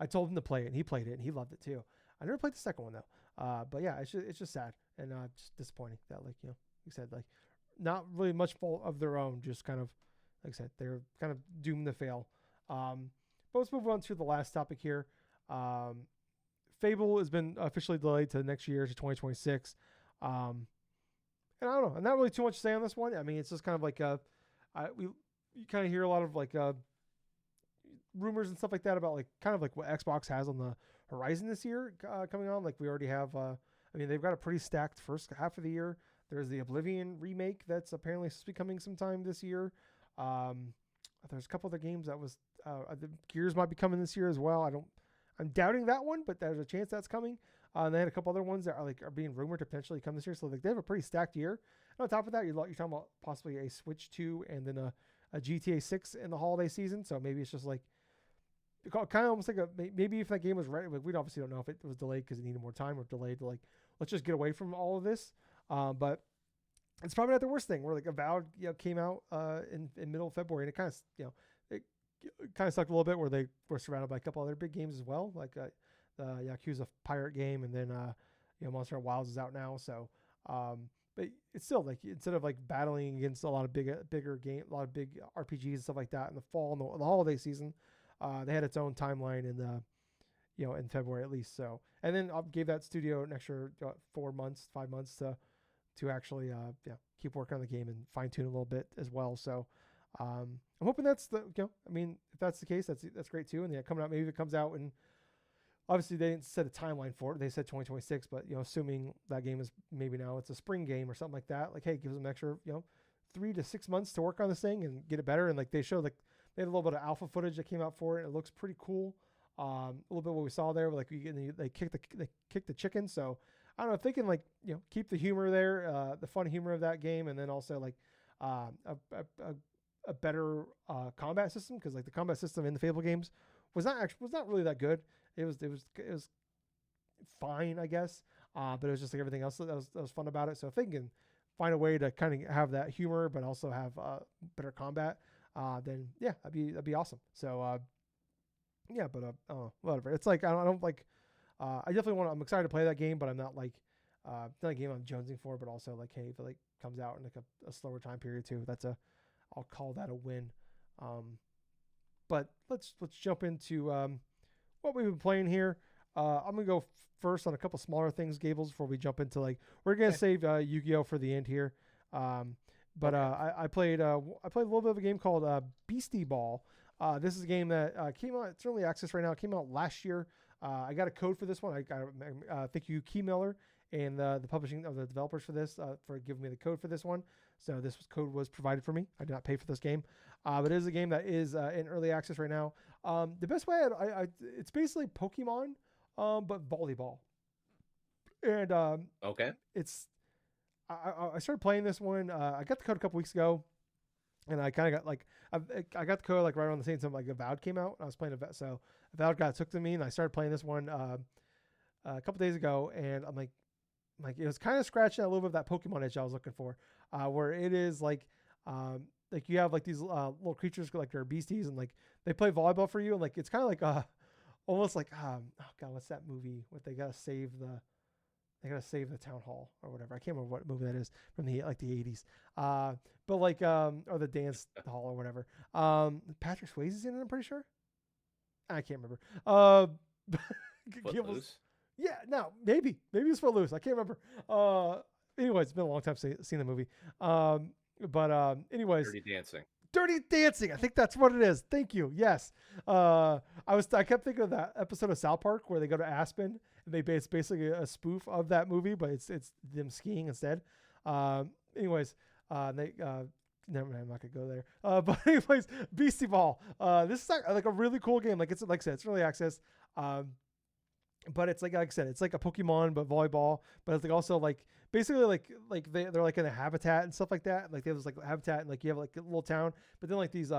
I told him to play it, and he played it, and he loved it too. I never played the second one though. But yeah, it's just sad and just disappointing that like you said like not really much fault of their own, just kind of like I said they're kind of doomed to fail. But let's move on to the last topic here. Fable has been officially delayed to next year to 2026. And I don't know, not really too much to say on this one. I mean, it's just kind of like you kind of hear a lot of like rumors and stuff like that about like kind of like what Xbox has on the horizon this year coming on. Like we already have. I mean, they've got a pretty stacked first half of the year. There's the Oblivion remake that's apparently supposed to be coming sometime this year. There's a couple other games that was the Gears might be coming this year as well. I'm doubting that one, but there's a chance that's coming. And they had a couple other ones that are being rumored to potentially come this year. So like they have a pretty stacked year. And on top of that, you're talking about possibly a Switch 2 and then a GTA 6 in the holiday season. So maybe it's just like kind of almost like maybe if that game was ready, we obviously don't know if it was delayed because it needed more time or delayed to like let's just get away from all of this. But it's probably not the worst thing. Where like Avowed came out in middle of February, and it kind of it kind of sucked a little bit where they were surrounded by a couple other big games as well, like the Yakuza Pirate game, and then Monster Hunter Wilds is out now. So, but it's still like instead of like battling against a lot of bigger game, a lot of big RPGs and stuff like that in the fall and the holiday season. They had its own timeline in in February at least. So, and then I gave that studio an extra 5 months to actually keep working on the game and fine tune a little bit as well. So, I'm hoping that's if that's the case, that's great too. And coming out, maybe it comes out and obviously they didn't set a timeline for it. They said 2026, but assuming that game is maybe now it's a spring game or something like that. Like, hey, gives them extra 3 to 6 months to work on this thing and get it better. And like they showed they had a little bit of alpha footage that came out for it. It looks pretty cool. A little bit what we saw there, like they kicked the chicken. So I don't know if they can keep the humor there, the fun humor of that game, and then also like a better combat system, because like the combat system in the Fable games was not really that good. It was fine, I guess, but it was just like everything else that was fun about it. So if they can find a way to kind of have that humor but also have better combat, then yeah, that'd be awesome. So whatever. It's like I don't like. I definitely I'm excited to play that game, but I'm not like not a game I'm jonesing for. But also like, hey, if it like comes out in like a slower time period too, I'll call that a win. But let's jump into what we've been playing here. I'm gonna go first on a couple smaller things, Gables, before we jump into we're gonna save Yugioh for the end here. But I played a little bit of a game called Beastieball. This is a game that came out. It's early access right now. It came out last year. I got a code for this one. I got thank you, Keymailer, and the publishing of the developers for this for giving me the code for this one. So this code was provided for me. I did not pay for this game, but it is a game that is in early access right now. The best way it's basically Pokemon, but volleyball. And okay, it's I started playing this one. I got the code a couple weeks ago, and I kind of got I got the code right around the same time like Avowed came out. I was playing so Avowed got took to me, and I started playing this one a couple days ago, and I'm like it was kind of scratching a little bit of that Pokemon itch I was looking for, where it is like you have these little creatures like they're beasties, and they play volleyball for you, and it's kind of like almost like oh god, what's that movie? What they gotta save the town hall or whatever. I can't remember what movie that is from the 80s. But or the dance hall or whatever. Patrick Swayze's in it, I'm pretty sure. I can't remember. Footloose. Yeah, no, maybe it's Footloose. I can't remember. Anyway, it's been a long time since seen the movie. Anyways, Dirty Dancing. I think that's what it is. Thank you. Yes. I kept thinking of that episode of South Park where they go to Aspen, and it's basically a spoof of that movie, but it's them skiing instead. Anyways, never mind, I'm not gonna go there. But anyways, Beastieball. This is like a really cool game. Like I said, it's early access. But it's like I said, it's like a Pokemon but volleyball. But it's also basically they're like in a habitat and stuff like that. Like they have this habitat, and you have a little town. But then these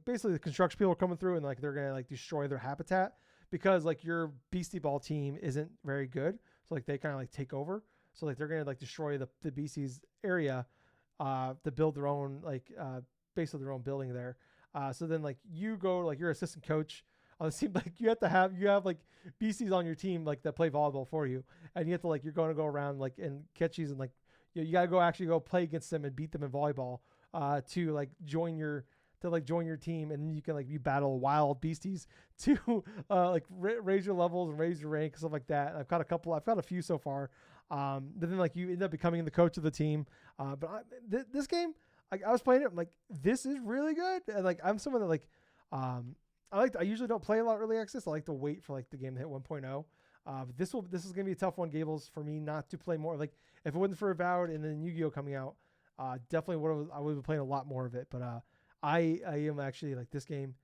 basically the construction people are coming through, and they're gonna destroy their habitat because your Beastieball team isn't very good. So they kind of take over. So they're gonna destroy the Beasties area to build their own basically their own building there. So then you go your assistant coach. It seems you have beasties on your team that play volleyball for you, and you have to you're going to go around and catch these, and you gotta go play against them and beat them in volleyball to join your team, and then you can you battle wild beasties to raise your levels and raise your rank, stuff like that. And I've got a few so far, but then you end up becoming the coach of the team. But this game, I was playing it, I'm this is really good, and I'm someone that I usually don't play a lot early access. I like to wait for the game to hit 1.0. But this is gonna be a tough one, Gables, for me not to play more. Like if it wasn't for Avowed and then Yu-Gi-Oh coming out, definitely I would have played a lot more of it. But I am actually like this game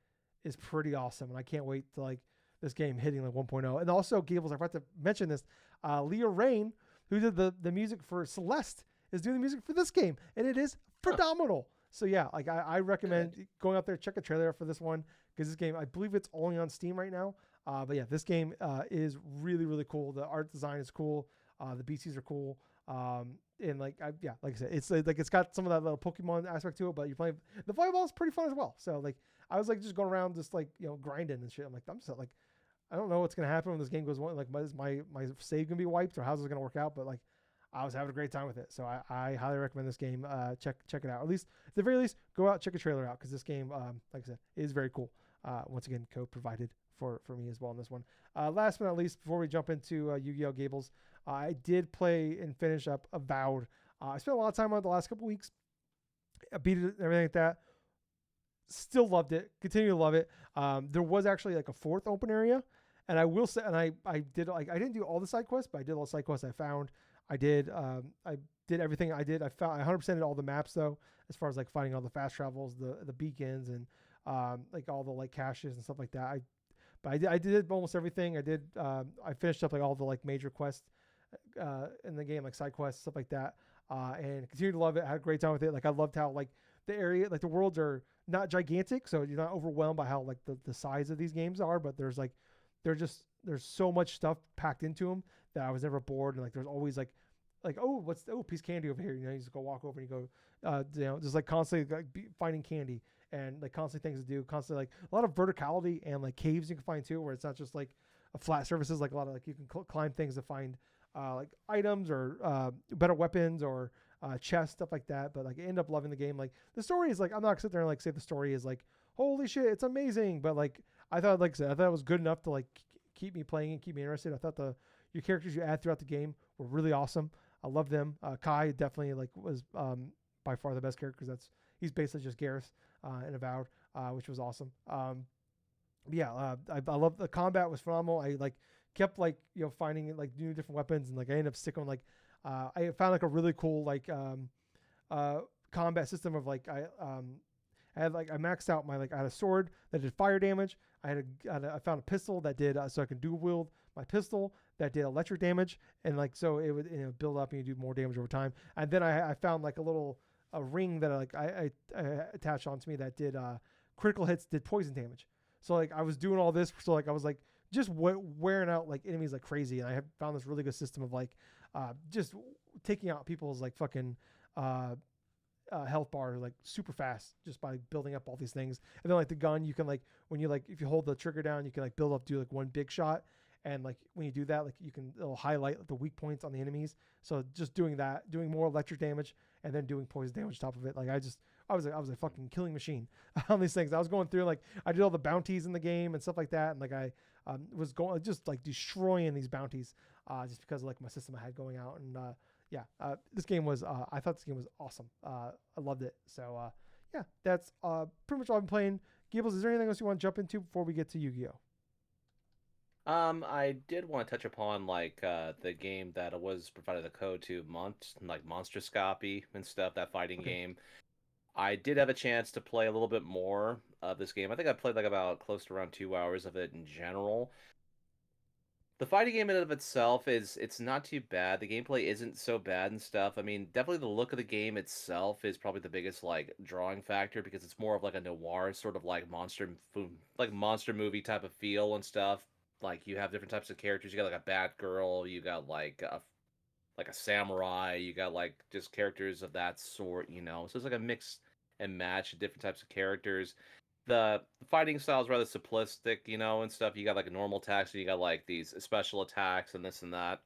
is pretty awesome, and I can't wait to like this game hitting like 1.0. And also, Gables, I forgot to mention this. Leah Rain, who did the music for Celeste, is doing the music for this game, and it is phenomenal. So yeah, like I recommend going out there, check a trailer for this one, because this game, I believe it's only on Steam right now. But yeah, this game is really, really cool. The art design is cool. The BCs are cool. And like like I said, it's like it's got some of that little Pokemon aspect to it, but you're playing the volleyball is pretty fun as well. So like I was like just going around just like grinding and shit. I'm just like I don't know what's gonna happen when this game goes on. Like is my save gonna be wiped or how's this gonna work out? But like I was having a great time with it. So I highly recommend this game. Check it out. Or at least at the very least, go out check a trailer out, because this game, like I said, is very cool. Once again, code provided for me as well in this one. Last but not least, before we jump into Yu-Gi-Oh! Gables, I did play and finish up Avowed. I spent a lot of time on it the last couple weeks. I beat it and everything like that. Still loved it. Continue to love it. There was actually like a fourth open area, and I will say, and I did like I didn't do all the side quests, but I did all the side quests I found. I did everything I did. I found I 100%ed all the maps though, as far as like finding all the fast travels, the beacons, and like all the like caches and stuff like that. I did almost everything. I did. I finished up like all the like major quests in the game, like side quests, stuff like that, and continued to love it. I had a great time with it. Like I loved how like the area, like the worlds are not gigantic, so you're not overwhelmed by how like the size of these games are. But there's so much stuff packed into them that I was never bored. And like there's always like piece of candy over here. You just go walk over and you go, just like constantly like finding candy and like constantly things to do. Constantly like a lot of verticality and like caves you can find too, where it's not just like a flat surfaces. Like a lot of like you can climb things to find like items or better weapons or chests, stuff like that. But like I end up loving the game. Like the story is like I'm not gonna sit there and like say the story is like holy shit, it's amazing. But like I thought, like I said, I thought it was good enough to like keep me playing and keep me interested. I thought your characters you add throughout the game were really awesome. I love them. Kai definitely like was by far the best character, because he's basically just Gareth in Avowed, which was awesome. I love the combat was phenomenal. I like kept like finding like new different weapons, and like I ended up sticking like I found like a really cool like combat system of like I had like I maxed out my like I had a sword that did fire damage. I found a pistol that did so I can dual wield my pistol that did electric damage, and like so it would build up and you do more damage over time. And then I found like a ring that I attached onto me that did critical hits, did poison damage. So like I was doing all this, so like I was like just wearing out like enemies like crazy, and I have found this really good system of like just taking out people's like fucking health bar like super fast just by building up all these things. And then like the gun, you can like when you like if you hold the trigger down, you can like build up, do like one big shot, and like when you do that, like it'll highlight the weak points on the enemies. So just doing that, doing more electric damage, and then doing poison damage on top of it. Like I was a fucking killing machine on these things. I was going through like I did all the bounties in the game and stuff like that, and like I was going just like destroying these bounties just because of like my system I had going out. And this game was I thought this game was awesome. I loved it. So that's pretty much all I've been playing. Gables, is there anything else you want to jump into before we get to Yu-Gi-Oh? I did want to touch upon like the game that was provided the code to like Monstroscopy and stuff, that fighting Okay. game. I did have a chance to play a little bit more of this game. I think I played like about close to around 2 hours of it in general. The fighting game in and of itself it's not too bad. The gameplay isn't so bad and stuff. I mean, definitely the look of the game itself is probably the biggest like drawing factor, because it's more of like a noir sort of like monster movie type of feel and stuff. Like you have different types of characters. You got like a Batgirl, you got like a samurai, you got like just characters of that sort. So it's like a mix and match of different types of characters. The fighting style is rather simplistic, and stuff. You got like normal attacks, and you got like these special attacks and this and that.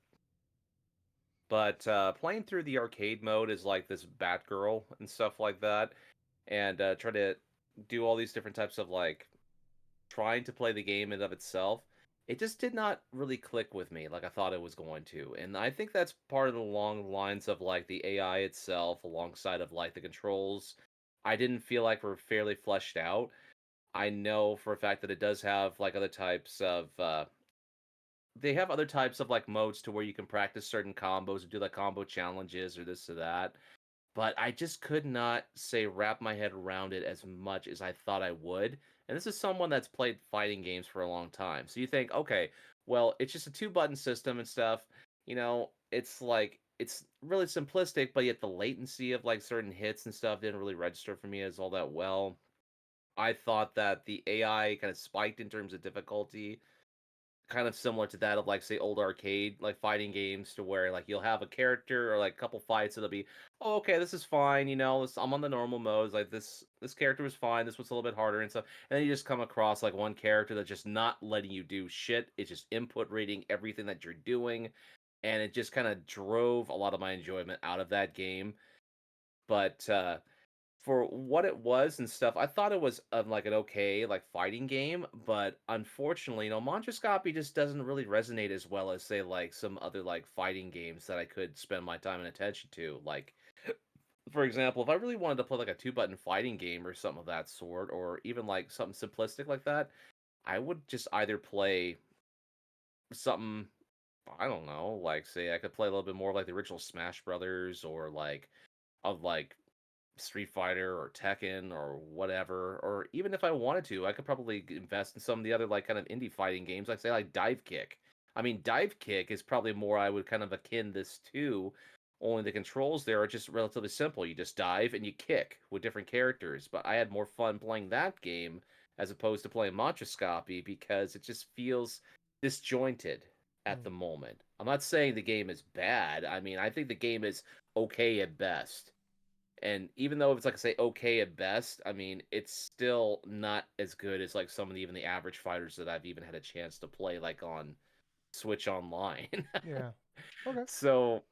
But playing through the arcade mode is like this Batgirl and stuff like that, and try to do all these different types of like trying to play the game in of itself. It just did not really click with me like I thought it was going to. And I think that's part of the long lines of like the AI itself alongside of like the controls. I didn't feel like were fairly fleshed out. I know for a fact that it does have like other types of they have other types of like modes to where you can practice certain combos and do like combo challenges or this or that. But I just could not say wrap my head around it as much as I thought I would. And this is someone that's played fighting games for a long time. So you think, okay, well, it's just a two-button system and stuff. It's like it's really simplistic, but yet the latency of like certain hits and stuff didn't really register for me as all that well. I thought that the AI kind of spiked in terms of difficulty, kind of similar to that of like say old arcade like fighting games to where like you'll have a character or like a couple fights it'll be, oh, okay, this is fine, I'm on the normal modes, like this character was fine, this was a little bit harder and stuff. And then you just come across like one character that's just not letting you do shit. It's just input rating everything that you're doing, and it just kind of drove a lot of my enjoyment out of that game. But for what it was and stuff, I thought it was like an okay like fighting game, but unfortunately, Mostroscopy just doesn't really resonate as well as say like some other like fighting games that I could spend my time and attention to. Like, for example, if I really wanted to play like a two-button fighting game or something of that sort, or even like something simplistic like that, I would just either play something, I don't know, like say I could play a little bit more like the original Smash Brothers or like of like Street Fighter or Tekken or whatever. Or even if I wanted to, I could probably invest in some of the other like kind of indie fighting games, like say like Dive Kick. I mean, Dive Kick is probably more I would kind of akin this to. Only the controls there are just relatively simple. You just dive and you kick with different characters. But I had more fun playing that game as opposed to playing Monstroscopy because it just feels disjointed at Mm, the moment. I'm not saying the game is bad. I mean, I think the game is okay at best. And even though it's like I say okay at best, I mean it's still not as good as like some of even the average fighters that I've even had a chance to play like on Switch Online. yeah. Okay. So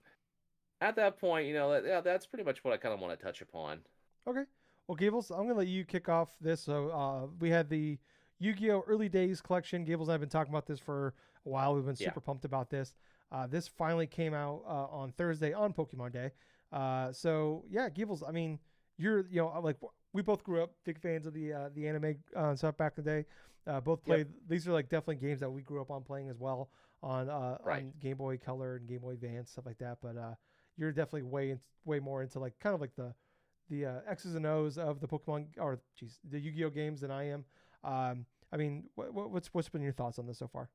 at that point, yeah, that's pretty much what I kind of want to touch upon. Okay. Well, Gables, I'm gonna let you kick off this. So we had the Yu-Gi-Oh! Early Days collection. Gables and I have been talking about this for a while. We've been Yeah, super pumped about this. This finally came out on Thursday on Pokemon Day. So yeah, Gables. I mean, like we both grew up big fans of the anime stuff back in the day. Both yep, played. These are like definitely games that we grew up on playing as well right. on Game Boy Color and Game Boy Advance stuff like that. But you're definitely way more into like kind of like the X's and O's of the Pokemon or geez, the Yu-Gi-Oh games than I am. I mean, what's been your thoughts on this so far?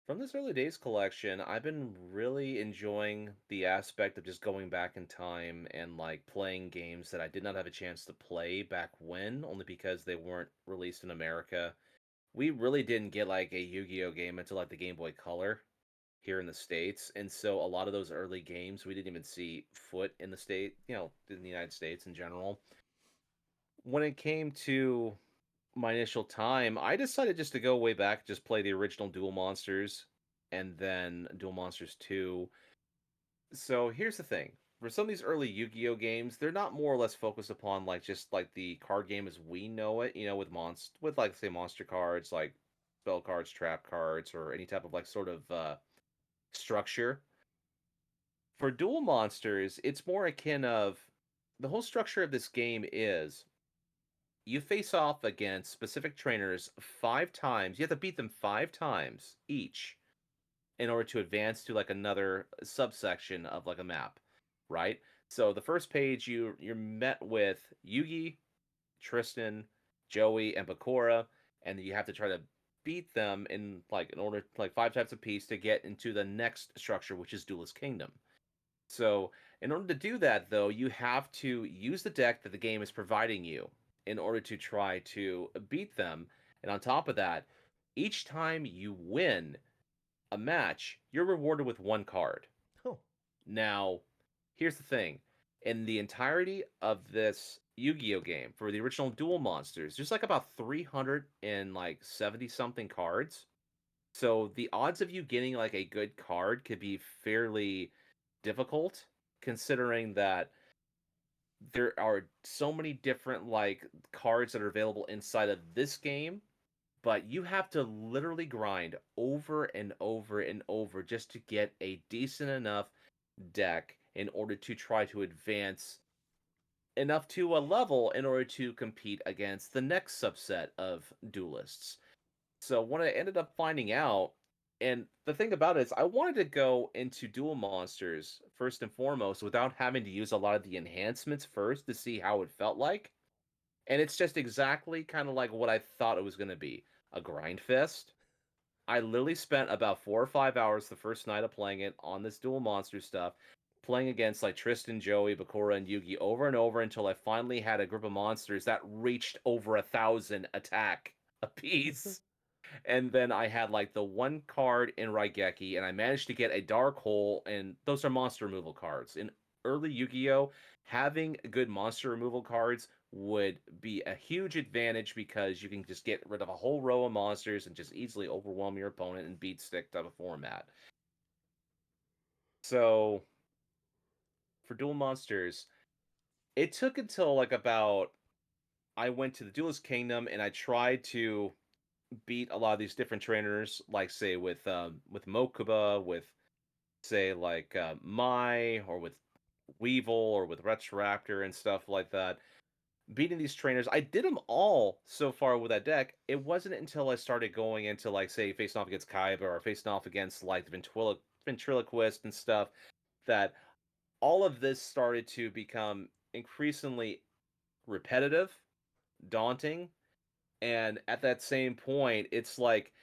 From this early days collection, I've been really enjoying the aspect of just going back in time and like playing games that I did not have a chance to play back when, only because they weren't released in America. We really didn't get like a Yu-Gi-Oh game until like the Game Boy Color here in the States. And so a lot of those early games we didn't even see foot in the state, in the United States in general. When it came to my initial time, I decided just to go way back, just play the original Duel Monsters and then Duel Monsters 2. So here's the thing. For some of these early Yu-Gi-Oh games, they're not more or less focused upon like just like the card game as we know it, with like say monster cards, like spell cards, trap cards, or any type of like sort of structure. For Duel Monsters, it's more akin of the whole structure of this game is you face off against specific trainers 5 times. You have to beat them 5 times each in order to advance to like another subsection of like a map, right? So the first page you're met with Yugi, Tristan, Joey, and Bakura, and you have to try to beat them in order like 5 times apiece to get into the next structure, which is Duelist Kingdom. So in order to do that, though, you have to use the deck that the game is providing you in order to try to beat them. And on top of that, each time you win a match, you're rewarded with one card. Oh, Now, here's the thing. In the entirety of this Yu-Gi-Oh game for the original Duel Monsters, there's like about 300 and like 70 something cards. So the odds of you getting like a good card could be fairly difficult considering that there are so many different like cards that are available inside of this game, but you have to literally grind over and over and over just to get a decent enough deck in order to try to advance enough to a level in order to compete against the next subset of duelists. So what I ended up finding out, and the thing about it is, I wanted to go into Duel Monsters first and foremost without having to use a lot of the enhancements first to see how it felt like. And it's just exactly kind of like what I thought it was going to be, a grind fest. I literally spent about 4 or 5 hours the first night of playing it on this Duel Monster stuff, playing against like Tristan, Joey, Bakura, and Yugi over and over until I finally had a group of monsters that reached over 1,000 attack apiece. And then I had like the one card in Raigeki, and I managed to get a Dark Hole, and those are monster removal cards. In early Yu-Gi-Oh, having good monster removal cards would be a huge advantage because you can just get rid of a whole row of monsters and just easily overwhelm your opponent and beat stick type of format. So for Duel Monsters, it took until like about I went to the Duelist Kingdom and I tried to beat a lot of these different trainers, like say with Mokuba, with say like Mai, or with Weevil, or with Retroraptor and stuff like that. Beating these trainers, I did them all so far with that deck. It wasn't until I started going into like say facing off against Kaiba or facing off against like the ventriloquist and stuff that all of this started to become increasingly repetitive, daunting, and at that same point, it's like,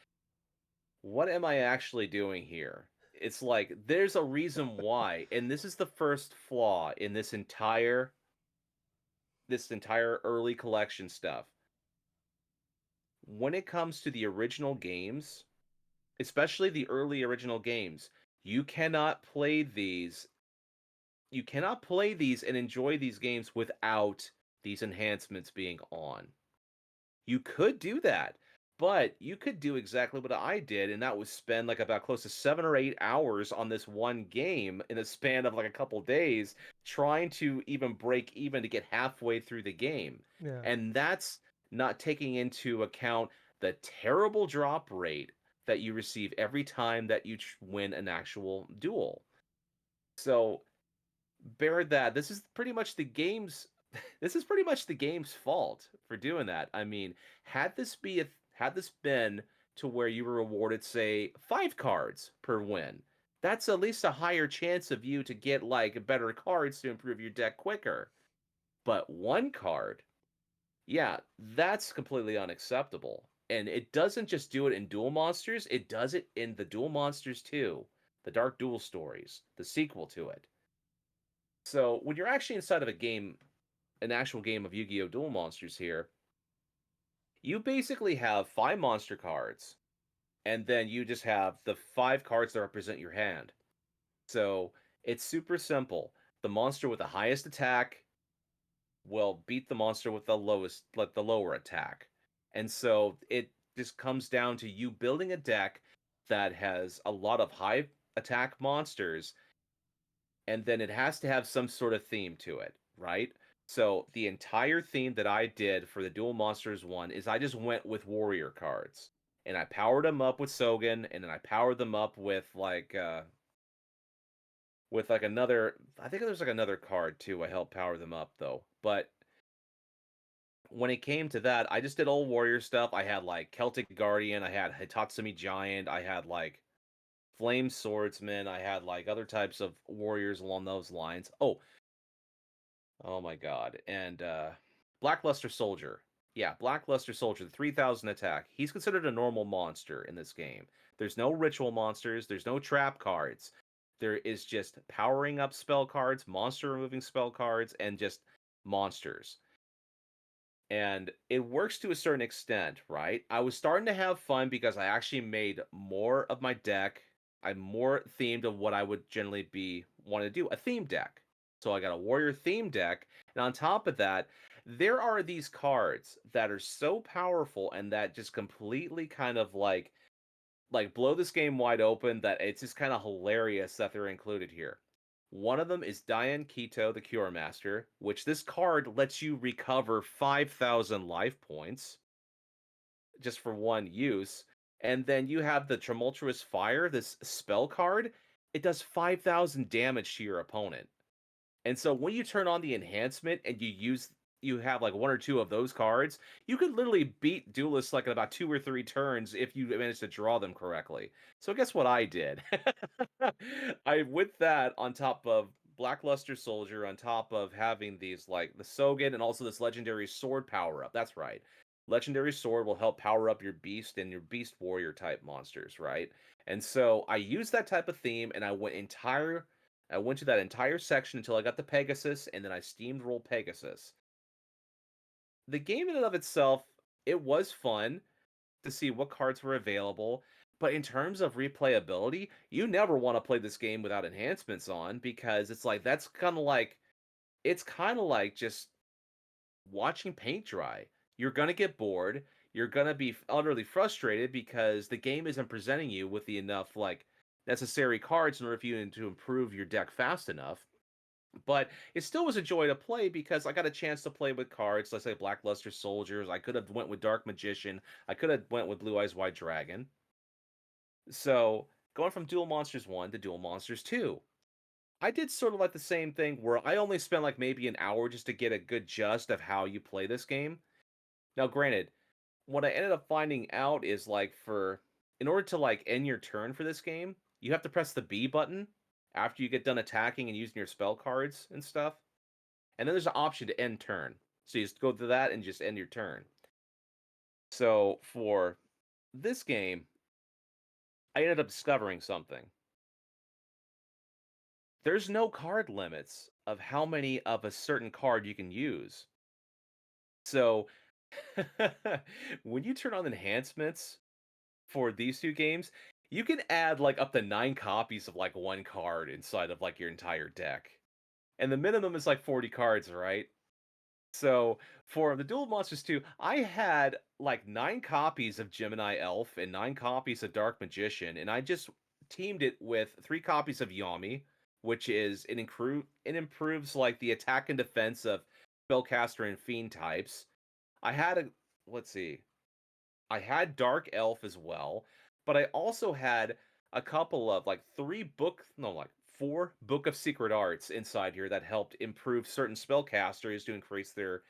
what am I actually doing here? It's like there's a reason why, and this is the first flaw in this entire early collection stuff. When it comes to the original games, especially the early original games, you cannot play these you cannot play these and enjoy these games without these enhancements being on. You could do that, but you could do exactly what I did, and that was spend like about close to 7 or 8 hours on this one game in a span of like a couple days, trying to even break even to get halfway through the game. Yeah. And that's not taking into account the terrible drop rate that you receive every time that you win an actual duel. So bear that. This is pretty much the game's this is pretty much the game's fault for doing that. I mean, had this been to where you were rewarded say 5 cards per win, that's at least a higher chance of you to get like better cards to improve your deck quicker. But 1 card, yeah, that's completely unacceptable. And it doesn't just do it in Duel Monsters, it does it in the Duel Monsters 2, the Dark Duel Stories, the sequel to it. So when you're actually inside of a game, an actual game of Yu-Gi-Oh! Duel Monsters here, you basically have 5 monster cards, and then you just have the 5 cards that represent your hand. So it's super simple. The monster with the highest attack will beat the monster with the lowest, like the lower attack. And so it just comes down to you building a deck that has a lot of high attack monsters, and then it has to have some sort of theme to it, right? So the entire theme that I did for the Duel Monsters one is I just went with warrior cards. And I powered them up with Sogen, and then I powered them up with like another, I think there's like another card too I helped power them up though. But when it came to that, I just did all warrior stuff. I had like Celtic Guardian, I had Hitatsumi Giant, I had like Flame Swordsman, I had like other types of warriors along those lines. Oh my god. And Blackluster Soldier. Yeah, Blackluster Soldier, the 3000 attack. He's considered a normal monster in this game. There's no ritual monsters, there's no trap cards. There is just powering up spell cards, monster removing spell cards, and just monsters. And it works to a certain extent, right? I was starting to have fun because I actually made more of my deck. I'm more themed of what I would generally be wanting to do, a theme deck. So I got a warrior theme deck, and on top of that, there are these cards that are so powerful and that just completely kind of like blow this game wide open that it's just kind of hilarious that they're included here. One of them is Diane Keto, the Cure Master, which this card lets you recover 5,000 life points just for one use. And then you have the Tumultuous Fire, this spell card. It does 5,000 damage to your opponent. And so when you turn on the enhancement and you use you have like one or two of those cards, you could literally beat duelists like in about 2 or 3 turns if you manage to draw them correctly. So guess what I did? I with that on top of Blackluster Soldier, on top of having these like the Sogan and also this legendary sword power up. That's right. Legendary sword will help power up your beast and your beast warrior type monsters, right? And so I used that type of theme and I went to that entire section until I got the Pegasus, and then I steamed roll Pegasus. The game in and of itself, it was fun to see what cards were available, but in terms of replayability, you never want to play this game without enhancements on because it's like it's kind of like just watching paint dry. You're going to get bored, you're going to be utterly frustrated because the game isn't presenting you with the enough like necessary cards in order for you to improve your deck fast enough. But it still was a joy to play because I got a chance to play with cards, let's say Blackluster Soldiers. I could have went with Dark Magician. I could have went with Blue Eyes White Dragon. So going from Duel Monsters 1 to Duel Monsters 2, I did sort of like the same thing where I only spent like maybe an hour just to get a good gist of how you play this game. Now, granted, what I ended up finding out is like in order to like end your turn for this game, you have to press the B button after you get done attacking and using your spell cards and stuff. And then there's an option to end turn. So you just go to that and just end your turn. So for this game, I ended up discovering something. There's no card limits of how many of a certain card you can use. So when you turn on enhancements for these two games, you can add like up to 9 copies of like one card inside of like your entire deck. And the minimum is like 40 cards, right? So for the Duel Monsters 2, I had like 9 copies of Gemini Elf and 9 copies of Dark Magician, and I just teamed it with 3 copies of Yami, which is it improves like the attack and defense of spellcaster and fiend types. I had a let's see, I had Dark Elf as well, but I also had a couple of like 4 Book of Secret Arts inside here that helped improve certain spellcasters to increase their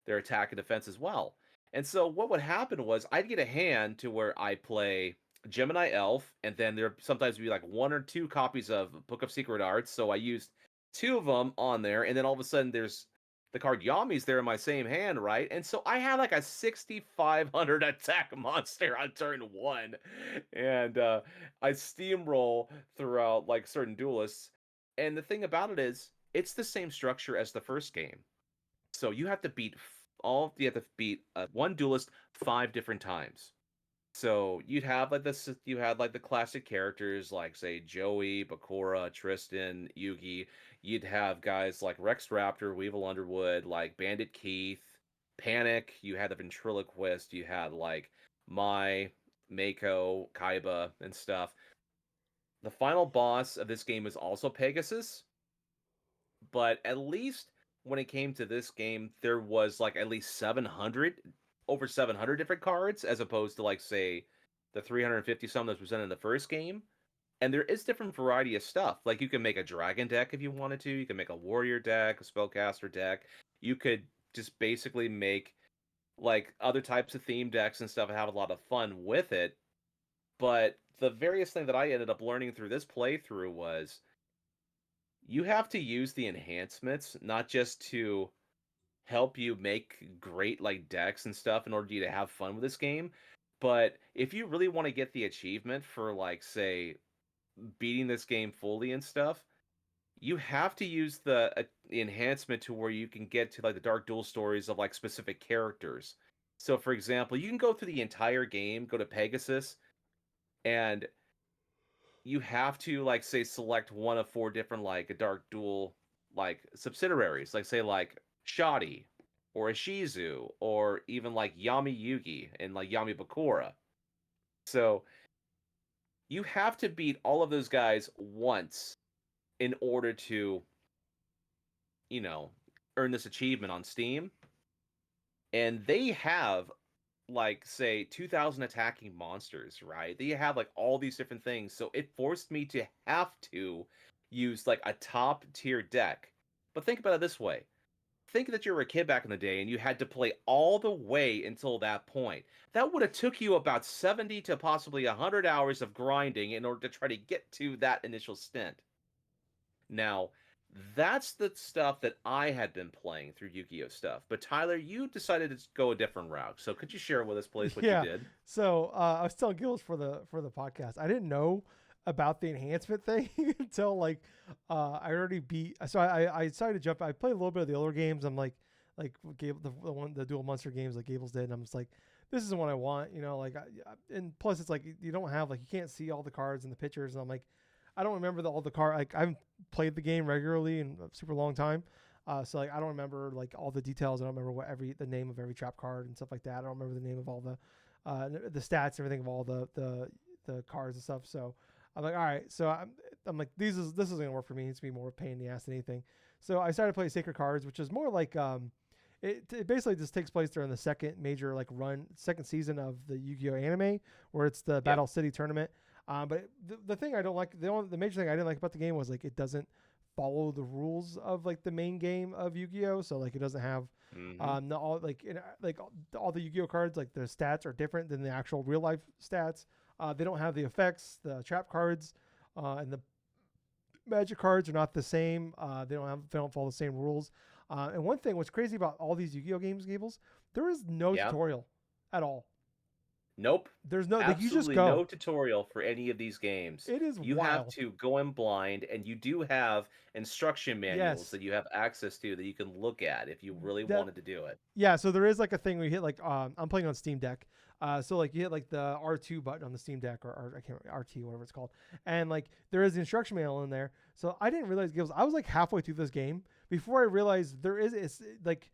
attack and defense as well. And so what would happen was I'd get a hand to where I play Gemini Elf, and then there sometimes would be like 1 or 2 copies of Book of Secret Arts. So I used 2 of them on there, and then all of a sudden there's the card Yami's there in my same hand, right? And so I had like a 6,500 attack monster on turn 1, and I steamroll throughout like certain duelists. And the thing about it is, it's the same structure as the first game. So you have to beat one duelist 5 different times. So you had like the classic characters like say Joey, Bakura, Tristan, Yugi. You'd have guys like Rex Raptor, Weevil Underwood, like Bandit Keith, Panic. You had the Ventriloquist. You had like Mai, Mako, Kaiba, and stuff. The final boss of this game is also Pegasus, but at least when it came to this game, there was like at least 700 different cards, as opposed to like say the 350 some that was presented in the first game. And there is different variety of stuff. Like you can make a dragon deck if you wanted to. You can make a warrior deck, a spellcaster deck. You could just basically make like other types of theme decks and stuff and have a lot of fun with it. But the various thing that I ended up learning through this playthrough was you have to use the enhancements not just to help you make great like decks and stuff in order for you to have fun with this game, but if you really want to get the achievement for like say beating this game fully and stuff, you have to use the enhancement to where you can get to like the dark duel stories of like specific characters. So for example, you can go through the entire game, go to Pegasus, and you have to like say select one of 4 different like a dark duel like subsidiaries, like say like Shoddy or a Shizu or even like Yami Yugi and like Yami Bakura. So you have to beat all of those guys once in order to, you know, earn this achievement on Steam. And they have like say 2000 attacking monsters, right? They have like all these different things. So it forced me to have to use like a top tier deck. But think about it this way. think that you were a kid back in the day and you had to play all the way until that point. That would have took you about 70 to possibly 100 hours of grinding in order to try to get to that initial stint. Now, that's the stuff that I had been playing through Yu-Gi-Oh stuff. But Tyler, you decided to go a different route. So could you share with us, please, what you Yeah. did? So I was telling Gills for the podcast. I didn't know about the enhancement thing until like I already beat. So I decided to jump. I played a little bit of the older games. I'm like the dual monster games like Gables did. And I'm just like, this isn't what I want. You know, like and plus it's like you don't have like you can't see all the cards and the pictures. And I'm like, I don't remember all the card. Like I haven't played the game regularly in a super long time. So like I don't remember like all the details. I don't remember the name of every trap card and stuff like that. I don't remember the name of all the stats, everything of all the cards and stuff. So I'm like, all right. So I'm like, this isn't gonna work for me. It's gonna be more pain in the ass than anything. So I started playing Sacred Cards, which is more like it basically just takes place during the second major second season of the Yu-Gi-Oh anime, where it's the Battle City tournament. But the thing I don't like, the major thing I didn't like about the game was like it doesn't follow the rules of like the main game of Yu-Gi-Oh. So like it doesn't have all all the Yu-Gi-Oh cards, like the stats are different than the actual real life stats. They don't have the effects, the trap cards, and the magic cards are not the same. They don't follow the same rules. And one thing, what's crazy about all these Yu-Gi-Oh games, Gables, there is no Yeah. tutorial at all. Nope. There's no like you just Absolutely go. no tutorial for any of these games. It is You have wild. to go in blind, and you do have instruction manuals Yes. that you have access to that you can look at if you really That wanted to do it. Yeah, so there is like a thing where you hit like I'm playing on Steam Deck. So like you hit like the R2 button on the Steam Deck or I can't remember, RT whatever it's called. And like there is the instruction manual in there. So I didn't realize Gibbs, I was like halfway through this game before I realized there is like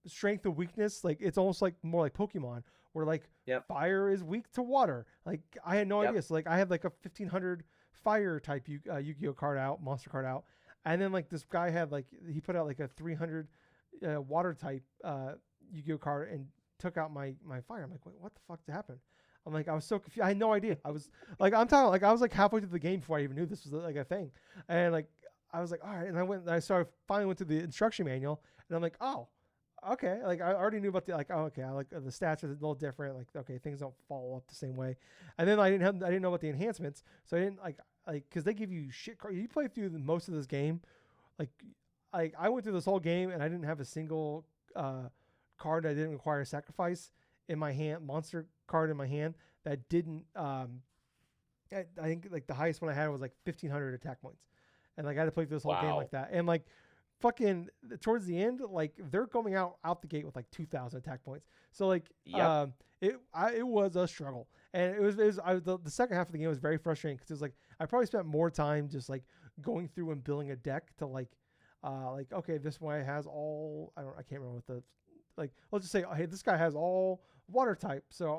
strength and weakness. Like it's almost like more like Pokemon where like Yep. fire is weak to water. Like I had no Yep. idea. So like I have like a 1500 fire type Yu-Gi-Oh card out, monster card out. And then like this guy had like he put out like a 300 water type Yu-Gi-Oh card and took out my fire. I'm like, wait, what the fuck happened? I'm like, I was so confused. I had no idea. I was like, I'm talking like I was like halfway through the game before I even knew this was like a thing, and like I was like, all right, and I started finally went to the instruction manual, and I'm like, oh, okay, like I already knew about the like, oh, okay, I like the stats are a little different, like okay, things don't follow up the same way, and then I didn't know about the enhancements, so I didn't like because they give you shit. You play through most of this game, like I went through this whole game and I didn't have a single card that didn't require a sacrifice in my hand, monster card in my hand that didn't. I think like the highest one I had was like 1500 attack points, and like I had to play through this whole game Wow. like that, and like fucking towards the end, like they're coming out the gate with like 2000 attack points. So like Yep. it was a struggle, and the second half of the game was very frustrating because it was like I probably spent more time just like going through and building a deck to like okay, this one has all I can't remember what the like let's just say hey, this guy has all water type, so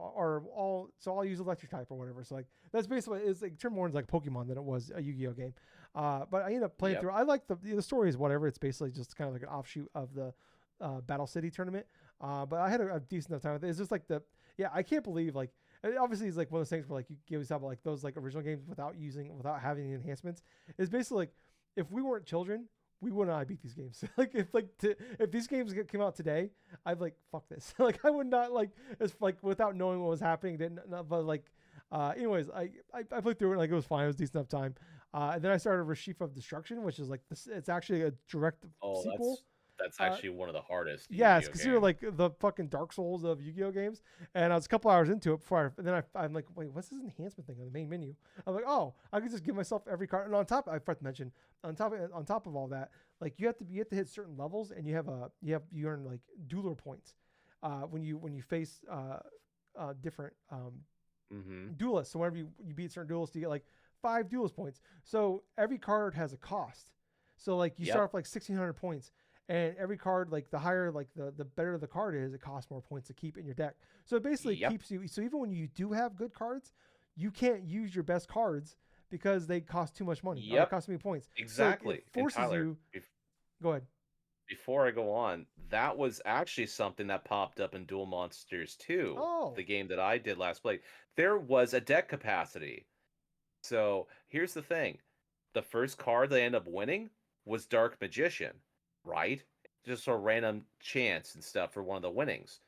I'll use electric type or whatever. So like that's basically it's like turned more into like Pokemon than it was a Yu-Gi-Oh game. But I ended up playing Yep. through. I like the story is whatever. It's basically just kind of like an offshoot of the Battle City tournament. But I had a decent enough time with it. It's just like I can't believe like obviously it's like one of those things where like you give yourself like those like original games without having the enhancements. It's basically like if we weren't children, we would not beat these games. Like if these games came out today, I'd like fuck this. Like I would not like it's like without knowing what was happening. But like anyways, I played through it like it was fine. It was decent enough time. And then I started Rashif of Destruction, which is like this. It's actually a direct Oh, sequel. that's actually one of the hardest Yeah, it's Yu-Gi-Oh considered games. like the fucking Dark Souls of Yu-Gi-Oh games. And I was a couple hours into it before and then I'm like, wait, what's this enhancement thing on the main menu? I'm like, oh, I could just give myself every card. And on top, I forgot to mention, on top of all that, like you have to hit certain levels, and you earn like dueler points when you face different Mm-hmm. duelists. So whenever you beat certain duelists, you get like 5 duelist points. So every card has a cost. So like you start Yep. off like 1600 points, and every card like the higher like the better the card is, it costs more points to keep in your deck. So it basically Yep. keeps you. So even when you do have good cards, you can't use your best cards because they cost too much money or they Yep. cost too many points. So it Exactly. And forces Tyler, you. Go ahead. before I go on, that was actually something that popped up in Duel Monsters 2, Oh, the game that I did last play. There was a deck capacity. So here's the thing. The first card they end up winning was Dark Magician. right? Just sort of random chance and stuff for one of the winnings.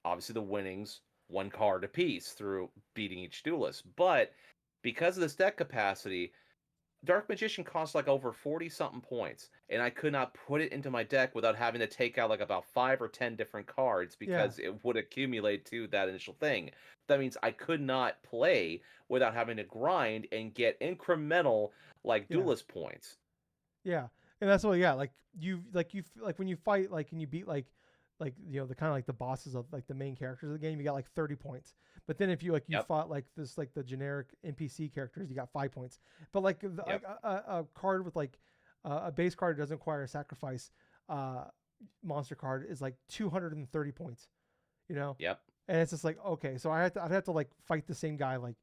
Obviously, the winnings, one card apiece through beating each duelist. But because of this deck capacity, Dark Magician costs like over 40 something points, and I could not put it into my deck without having to take out like about 5 or 10 different cards Yeah, because it would accumulate to that initial thing. That means I could not play without having to grind and get incremental like yeah. duelist points. Yeah, and that's what. Yeah, like when you fight like and you beat like the kind of like the bosses of like the main characters of the game, you got like 30 points. But then if you Yep, fought like this like the generic NPC characters, you got 5 points. But like yep, a card with like a base card that doesn't require a sacrifice uh, monster card is like 230 points. You know, yep, and it's just like okay, so I'd have to like fight the same guy like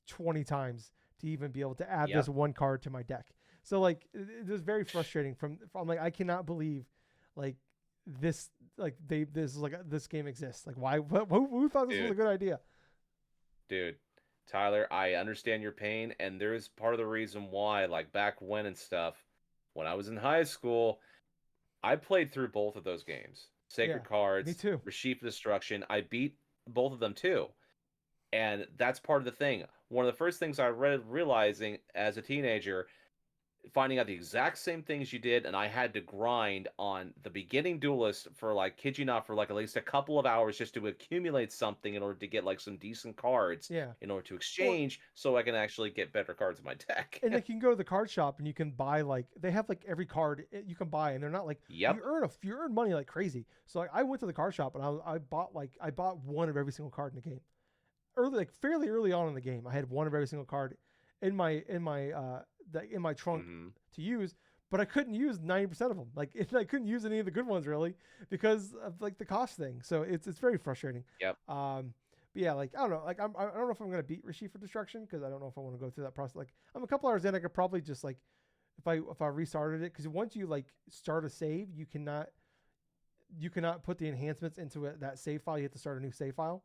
20 times to even be able to add this yep, one card to my deck. So like it was very frustrating from like I cannot believe like this like this is like this game exists. Like why who thought this was a dude, good idea? dude. Tyler, I understand your pain, and there's part of the reason why, like back when and stuff, when I was in high school, I played through both of those games. Yeah, Sacred me Cards, too. Sheep of Destruction. I beat both of them too. And that's part of the thing. One of the first things I realizing as a teenager, finding out the exact same things you did, and I had to grind on the beginning duelist for like, kid you not, for like at least a couple of hours just to accumulate something in order to get like some decent cards Yeah. in order to Well, exchange so I can actually get better cards in my deck. and like you can go to the card shop and you can buy like they have like every card you can buy and they're not like Yep. you earn money like crazy. So like, I went to the card shop and I bought one of every single card in the game. Early like fairly early on in the game, I had one of every single card in my trunk Hmm. to use, but I couldn't use 90% of them. Like I couldn't use any of the good ones really because of like the cost thing. So it's very frustrating. Yep. But yeah, like I don't know, like I don't know if I'm gonna beat Rishi for Destruction because I don't know if I want to go through that process. Like I'm a couple hours in, I could probably just like if I restarted it because once you like start a save, you cannot put the enhancements into that save file. You have to start a new save file.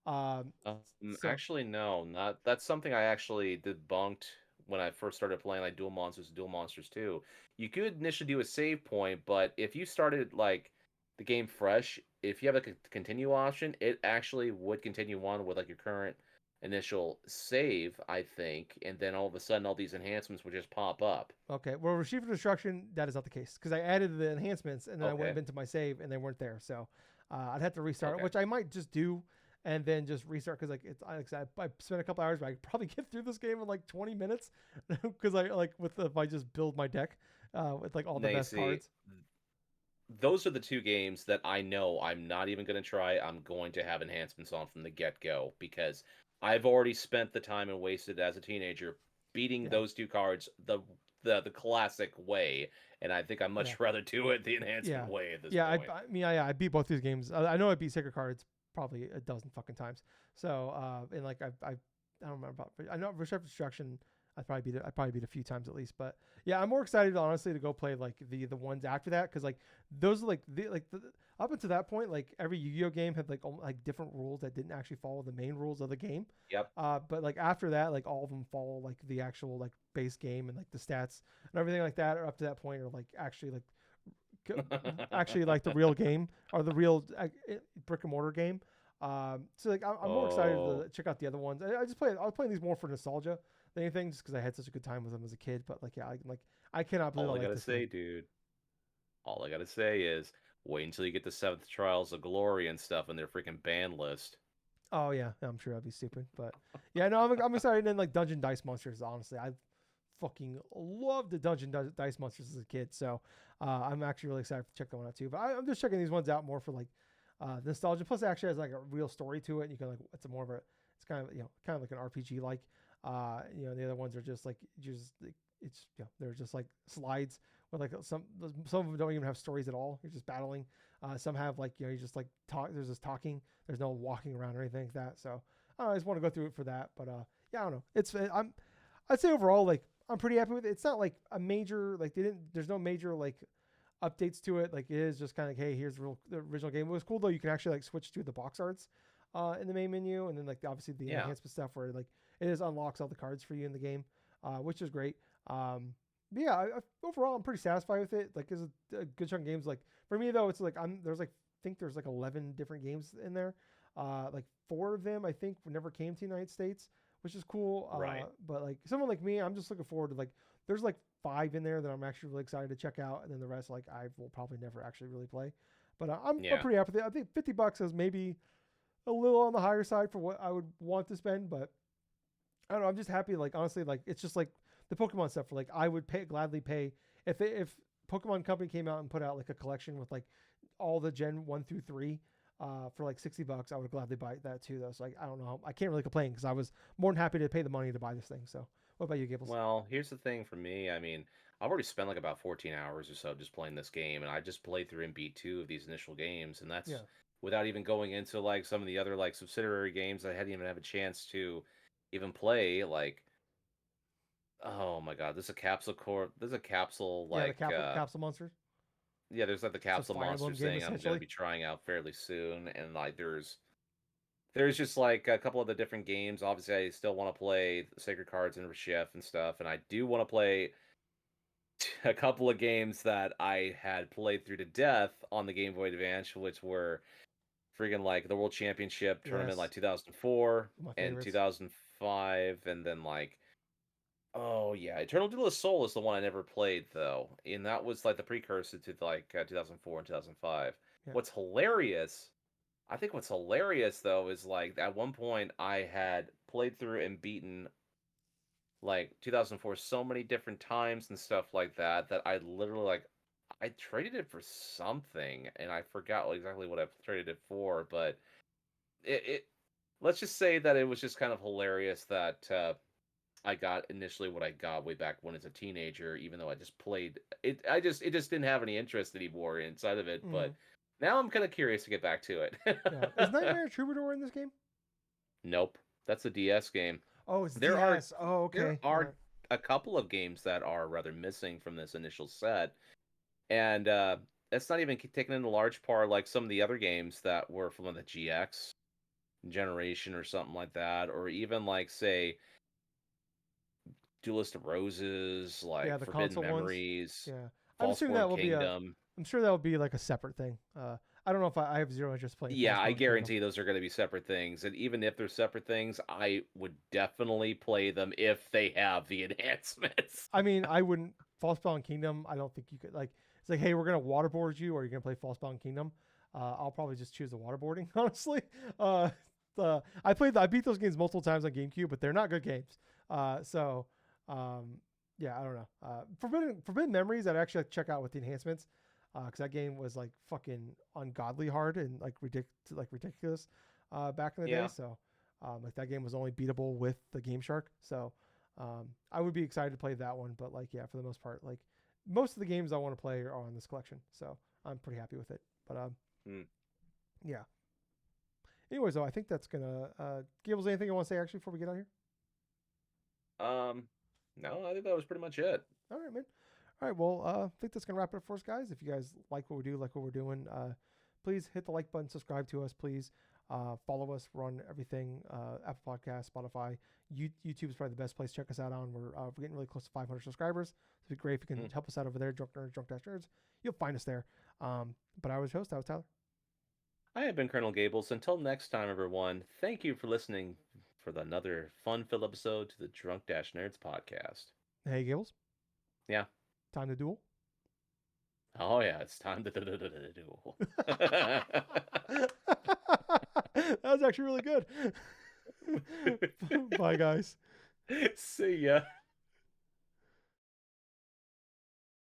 So Actually, no, not that's something I actually debunked when I first started playing like Dual Monsters 2. You could initially do a save point, but if you started like the game fresh, if you have like a continue option, it actually would continue on with like your current initial save, I think, and then all of a sudden all these enhancements would just pop up. okay, well, Retrieve for Destruction that is not the case because I added the enhancements and then I went Okay, into my save and they weren't there. So I'd have to restart, okay. which I might just do and then just restart because like it's like I said, I spent a couple hours, but I could probably get through this game in like 20 minutes because I like with if I just build my deck with like all the Now you best see, cards. those are the two games that I know I'm not even going to try. I'm going to have enhancements on from the get go because I've already spent the time and wasted as a teenager beating Yeah, those two cards the classic way, and I think I'd yeah, much rather do it the enhancement yeah, way at this yeah. point. I mean, I beat both these games. I know I beat Sacred Cards probably a dozen fucking times. So and like I don't remember about I know Retrieve for Destruction. I probably beat a few times at least, but yeah, I'm more excited honestly to go play like the ones after that because like those are like up until that point like every Yu-Gi-Oh game had like different rules that didn't actually follow the main rules of the game. Yep. But like after that, like all of them follow like the actual like base game and like the stats and everything like that. Or up to that point, are like actually like actually like the real game or the real brick and mortar game. So like I'm more excited Oh, to check out the other ones. I just play I was playing these more for nostalgia than anything, just because I had such a good time with them as a kid. But like yeah, I cannot believe I all I like gotta this game. say, dude. All I gotta say is wait until you get the Seventh Trials of Glory and stuff in their freaking ban list. Oh yeah, I'm sure I'd be stupid, but yeah, no, I'm excited. And then like Dungeon Dice Monsters, honestly, I fucking loved the Dice Monsters as a kid, so I'm actually really excited to check that one out too. But I'm just checking these ones out more for like nostalgia. Plus, it actually has like a real story to it. And you can like it's a more of a it's kind of kind of like an RPG like. The other ones are just like just like, it's they're just like slides with like some of them don't even have stories at all. You're just battling. Some have like you just like talk. There's just talking. There's no walking around or anything like that. So I just want to go through it for that. But yeah, I don't know. I'd say overall like I'm pretty happy with it. It's not like a major like there's no major like updates to it. Like it is just kind of like, hey, here's the original game. It was cool though. You can actually like switch to the box arts in the main menu, and then like obviously the Yeah. enhancement stuff where like it is unlocks all the cards for you in the game, which is great. Um, But yeah, overall I'm pretty satisfied with it. Like, it's a good chunk of games. Like for me though, it's like there's like I think there's like 11 different games in there. Like 4 of them I think never came to the United States, which is cool. Right. But like someone like me, I'm just looking forward to like there's like 5 in there that I'm actually really excited to check out, and then the rest like I will probably never actually really play. But I'm Yeah. pretty happy with it. I think $50 is maybe a little on the higher side for what I would want to spend, but I don't know. I'm just happy. Like honestly, like it's just like the Pokemon stuff. For like I would gladly pay if Pokemon Company came out and put out like a collection with like all the Gen 1 through 3 for like $60. I would gladly buy that too though. So like I don't know. I can't really complain because I was more than happy to pay the money to buy this thing. So what about you, Gables? Well, here's the thing for me. I mean, I've already spent like about 14 hours or so just playing this game, and I just played through and beat 2 of these initial games, and that's Yeah. without even going into like some of the other like subsidiary games I hadn't even have a chance to even play. Like, oh my God, there's a capsule core. There's a capsule Yeah, the like capsule monsters. yeah, there's like the It's a capsule Fire Emblem monsters game thing I'm gonna essentially. be trying out fairly soon, and like there's just like a couple of the different games. Obviously, I still want to play Sacred Cards and Chef and stuff, and I do want to play a couple of games that I had played through to death on the Game Boy Advance, which were freaking like the World Championship tournament like Yes, 2004 my and favorites. 2005, and then like oh yeah, Eternal Duelist Soul is the one I never played though, and that was like the precursor to like 2004 and 2005. Yeah. What's hilarious, I think what's hilarious though is like at one point I had played through and beaten like 2004 so many different times and stuff like that that I literally like I traded it for something and I forgot exactly what I traded it for, but it let's just say that it was just kind of hilarious that I got initially what I got way back when as a teenager, even though I just played it. It just didn't have any interest anymore inside of it. Mm-hmm. But now I'm kind of curious to get back to Yeah. Is it. Nightmare Troubadour in this game? Nope, that's a DS game. Oh, it's There are DS. Oh, there okay. All right. are a couple of games that are rather missing from this initial set, and that's not even taken into large part like some of the other games that were from the GX generation or something like that, or even like say Duelist of Roses, Yeah, like the Forbidden console ones. Memories, Yeah, I'm assuming that Falseborn will be a. Kingdom. I'm sure that will be like a separate thing. I don't know if I have zero interest playing Yeah, I Frostborn Kingdom. guarantee those are going to be separate things. And even if they're separate things, I would definitely play them if they have the enhancements. I mean, I wouldn't Frostbound Kingdom. I don't think you could like. It's like, hey, we're gonna waterboard you, or you're gonna play Frostbound Kingdom. I'll probably just choose the waterboarding, honestly. I beat those games multiple times on GameCube, but they're not good games. So yeah, I don't know. Forbidden Memories, I'd actually check out with the enhancements, because that game was like fucking ungodly hard and like ridiculous back in the day. Yeah. So like that game was only beatable with the Game Shark. So I would be excited to play that one, but like yeah, for the most part, like most of the games I want to play are on this collection, so I'm pretty happy with it. But Hmm. yeah. Anyways, though, I think that's gonna. Gables, anything you want to say actually before we get out of here? Um, no, I think that was pretty much it. All right, man. All right, well, I think that's gonna wrap it up for us, guys. If you guys like what we do, like what we're doing, please hit the like button, subscribe to us, please. Follow us. We're on everything: Apple Podcasts, Spotify, YouTube is probably the best place to check us out on. We're getting really close to 500 subscribers. So it'd be great if you can help us out over there. Drunk Nerds, Drunk-Nerds. You'll find us there. But I was your host. I was Tyler. I have been Colonel Gables. Until next time, everyone, thank you for listening for another fun-filled episode to the Drunk-Nerds podcast. Hey, Gables. Yeah. Time to duel. Oh, yeah, it's time to duel. That was actually really good. Bye, guys. See ya.